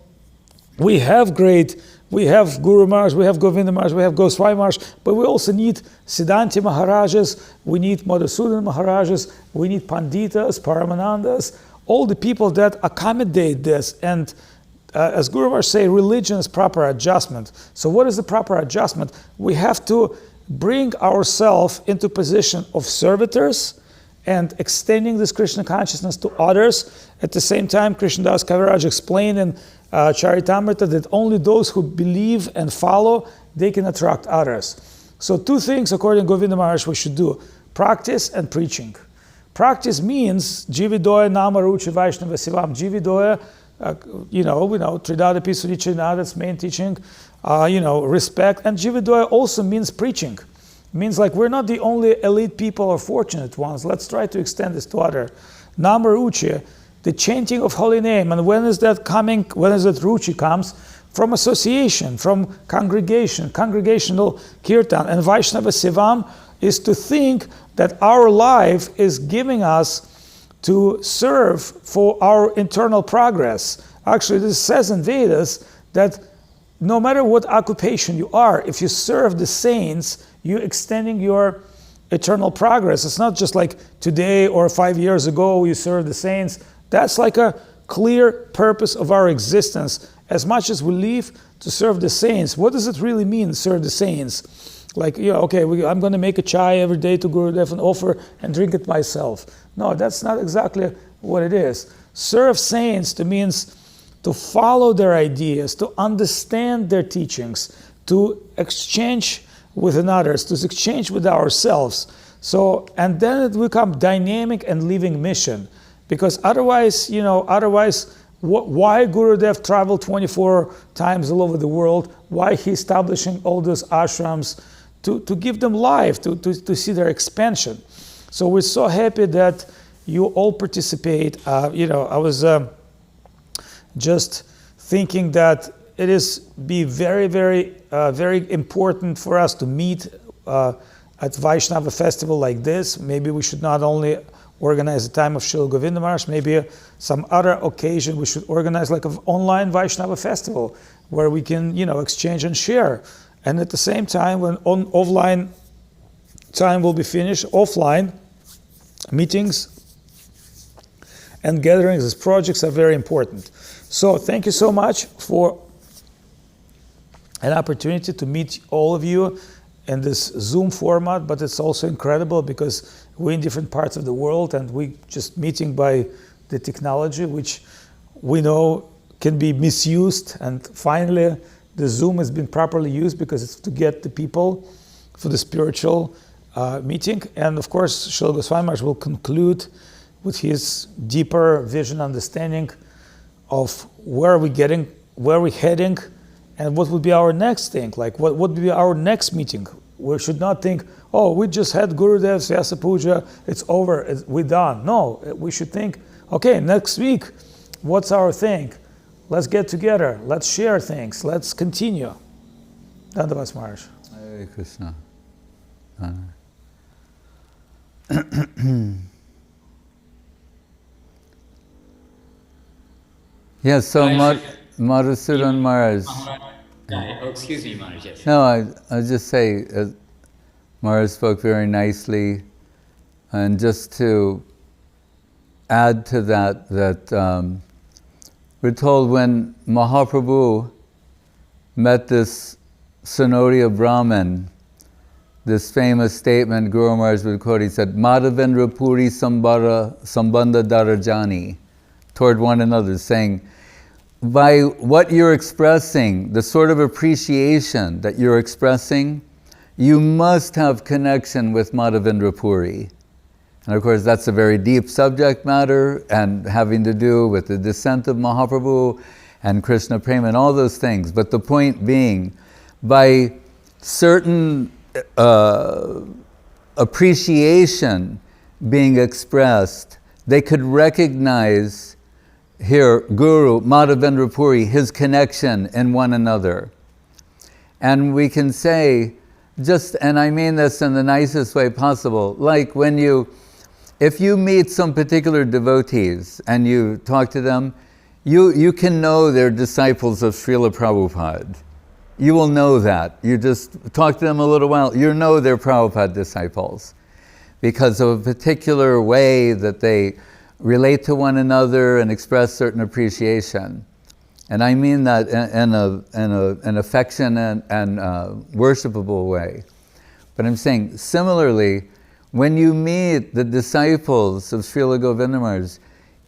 we have Guru Maharaj, we have Govinda Maharaj, we have Goswami Maharaj, but we also need Siddhanti Maharajas, we need Madhusudan Maharajas, we need Panditas, Paramanandas, all the people that accommodate this. And as Guru Maharaj say, religion is proper adjustment. So what is the proper adjustment? We have to bring ourselves into position of servitors and extending this Krishna consciousness to others. At the same time, Krishnadas Kaviraj explained in Charitamrita that only those who believe and follow, they can attract others. So two things, according to Govinda Maharaj, we should do: practice and preaching. Practice means Jividoya Nama Ruchi Vaishnava Sivam. Jividoya, Tridada Pisudichina, that's main teaching, respect. And Jividoya also means preaching. Means like we're not the only elite people or fortunate ones. Let's try to extend this to other. Nama Ruchi, the chanting of holy name. And when is that coming? When is that Ruchi comes? From association, from congregation, congregational kirtan. And Vaishnava Sivam is to think that our life is giving us to serve for our internal progress. Actually, this says in Vedas that no matter what occupation you are, if you serve the saints, you're extending your eternal progress. It's not just like today or 5 years ago you serve the saints. That's like a clear purpose of our existence. As much as we live to serve the saints, what does it really mean, serve the saints? Like, I'm going to make a chai every day to Gurudev and offer and drink it myself. No, that's not exactly what it is. Serve saints means to follow their ideas, to understand their teachings, to exchange with others, to exchange with ourselves. So, and then it becomes dynamic and living mission. Because otherwise, why Gurudev traveled 24 times all over the world? Why he establishing all those ashrams? To give them life, to see their expansion. So we're so happy that you all participate. I was just thinking that it is very, very, very important for us to meet at Vaishnava festival like this. Maybe we should not only organize a time of Srila Govinda Maharaj. Maybe some other occasion we should organize like an online Vaishnava festival where we can, exchange and share. And at the same time, when offline time will be finished, offline meetings and gatherings as projects are very important. So thank you so much for an opportunity to meet all of you in this Zoom format, but it's also incredible because we're in different parts of the world and we just meeting by the technology, which we know can be misused. And finally, the Zoom has been properly used because it's to get the people for the spiritual meeting. And of course, Srila Goswami Maharaj will conclude with his deeper vision, understanding of where we're heading, and what would be our next thing, like what would be our next meeting. We should not think, oh, we just had Gurudev's Vyasa Puja, it's over, we're done. No, we should think, okay, next week, what's our thing? Let's get together, let's share things, let's continue. Dandavas Maharaj. Hare Krishna. Yes, so Madhusudan Maharaj. Oh, excuse me, Maharaj. Yes. No, I just say, Maharaj spoke very nicely, and just to add to that, we're told when Mahaprabhu met this Sonoria Brahmin, this famous statement Guru Maharaj would quote, he said, Madhavendra Puri Sambandha Darajani, toward one another, saying, by what you're expressing, the sort of appreciation that you're expressing, you must have connection with Madhavendra Puri. And of course, that's a very deep subject matter and having to do with the descent of Mahaprabhu and Krishna Prema and all those things. But the point being, by certain appreciation being expressed, they could recognize here, Guru, Madhavendra Puri, his connection in one another. And we can say, and I mean this in the nicest way possible, like if you meet some particular devotees and you talk to them, you can know they're disciples of Srila Prabhupada. You will know that. You just talk to them a little while, you know they're Prabhupada disciples because of a particular way that they relate to one another and express certain appreciation. And I mean that in an affection and worshipable way. But I'm saying, similarly, when you meet the disciples of Srila Govinda Maharaj,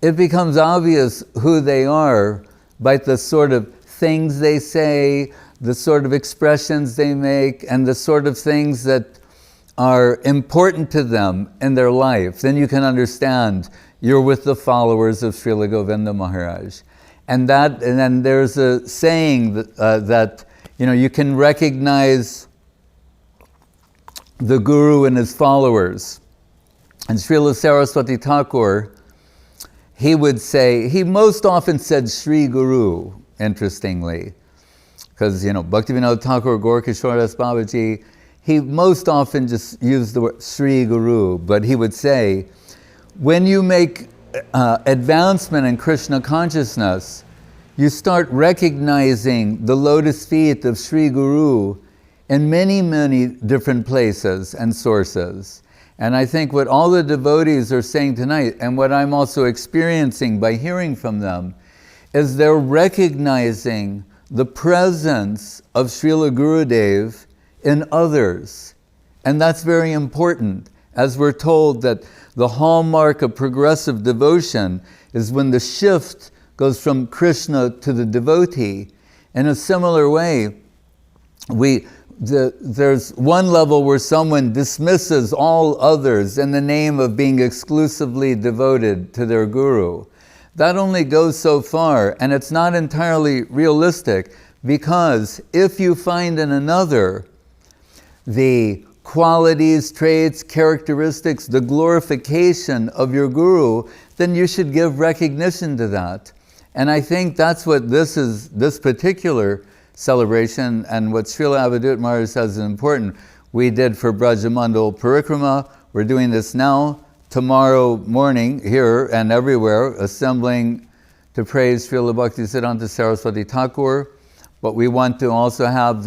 it becomes obvious who they are by the sort of things they say, the sort of expressions they make, and the sort of things that are important to them in their life. Then you can understand you're with the followers of Srila Govinda Maharaj. And then there's a saying that you can recognize the Guru and his followers. And Srila Saraswati Thakur, he most often said Sri Guru, interestingly. Because, Bhaktivinoda Thakur, Gaurkishore Das Babaji, he most often just used the word Sri Guru, but he would say, when you make advancement in Krishna consciousness, you start recognizing the lotus feet of Sri Guru in many, many different places and sources. And I think what all the devotees are saying tonight, and what I'm also experiencing by hearing from them, is they're recognizing the presence of Srila Gurudev in others. And that's very important, as we're told that the hallmark of progressive devotion is when the shift goes from Krishna to the devotee. In a similar way, there's one level where someone dismisses all others in the name of being exclusively devoted to their guru. That only goes so far, and it's not entirely realistic, because if you find in another the qualities, traits, characteristics, the glorification of your guru, then you should give recognition to that. And I think that's what this particular celebration, and what Srila Avadhut Maharaja says is important. We did for Brajamandal Parikrama, we're doing this now tomorrow morning here and everywhere assembling to praise Srila Bhaktisiddhanta Saraswati Thakur, but we want to also have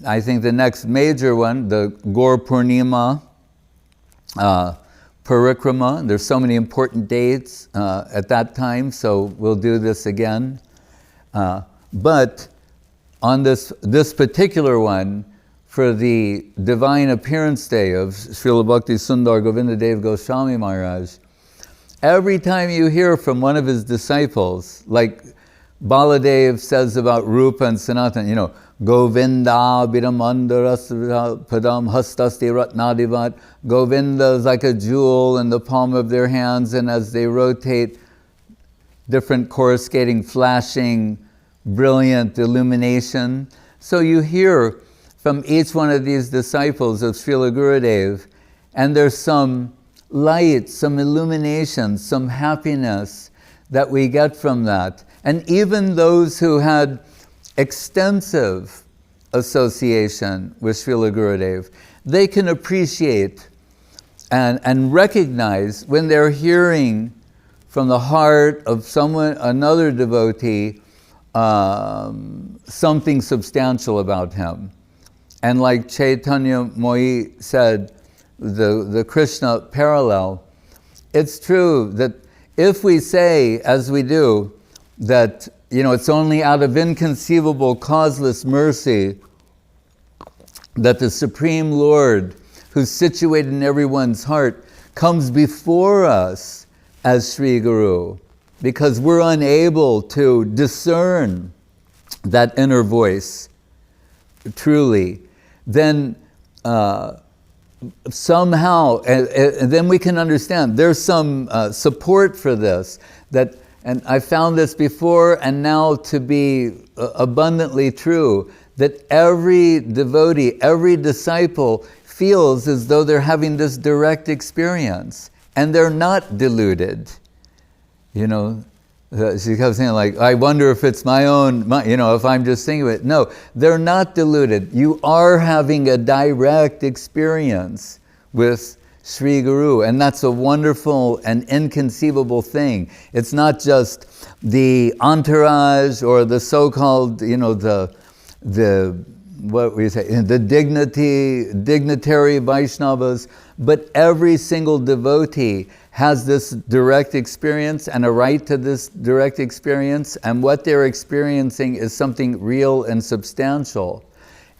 I think the next major one, the Gaur Purnima Parikrama. There's so many important dates at that time, so we'll do this again. But on this particular one, for the Divine Appearance Day of Srila Bhakti Sundar Govinda Goswami Maharaj, every time you hear from one of his disciples, like Baladev says about Rupa and Sanatan, Govinda Bidamandara Padam Hastasti Ratnadivat. Govinda is like a jewel in the palm of their hands, and as they rotate, different coruscating, flashing, brilliant illumination. So you hear from each one of these disciples of Srila Gurudev, and there's some light, some illumination, some happiness that we get from that. And even those who had extensive association with Srila Gurudev, they can appreciate and recognize when they're hearing from the heart of another devotee, something substantial about him. And like Chaitanya Moyi said, the Krishna parallel, it's true that if we say, as we do, that it's only out of inconceivable causeless mercy that the Supreme Lord, who's situated in everyone's heart, comes before us as Sri Guru, because we're unable to discern that inner voice truly, then somehow, and then we can understand there's some support for this, and I found this before and now to be abundantly true, that every devotee, every disciple feels as though they're having this direct experience, and they're not deluded. She kept saying, like, I wonder if it's my own, if I'm just thinking it. No, they're not deluded. You are having a direct experience with Sri Guru, and that's a wonderful and inconceivable thing. It's not just the entourage or the so-called, the dignitary Vaishnavas, but every single devotee has this direct experience and a right to this direct experience, and what they're experiencing is something real and substantial.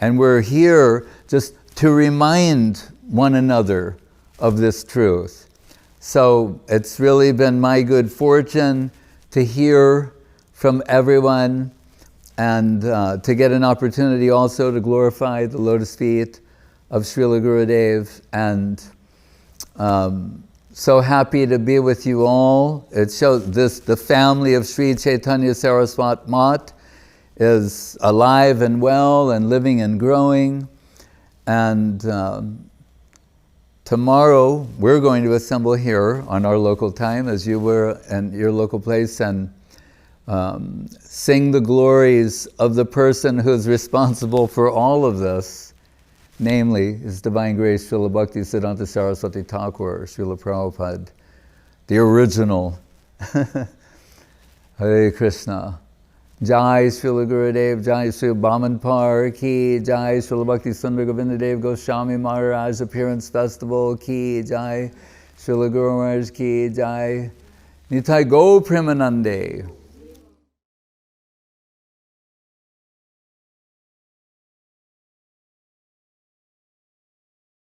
And we're here just to remind one another of this truth. So it's really been my good fortune to hear from everyone and to get an opportunity also to glorify the lotus feet of Srila Gurudev, and so happy to be with you all. It shows the family of Sri Chaitanya Saraswat Mat is alive and well and living and growing. And tomorrow we're going to assemble here on our local time, as you were in your local place, and sing the glories of the person who is responsible for all of this, namely His Divine Grace Srila Bhakti Siddhanta Saraswati Thakur, Srila Prabhupada, the original. Hare Krishna. Jai Srila Gurudev, Jai Srila Brahmanpur ki, Jai Srila Bhakti Sundar Govinda Goswami Maharaja Appearance Festival ki, Jai Srila Guru Maharaj ki, Jai Nitai Go Premanande.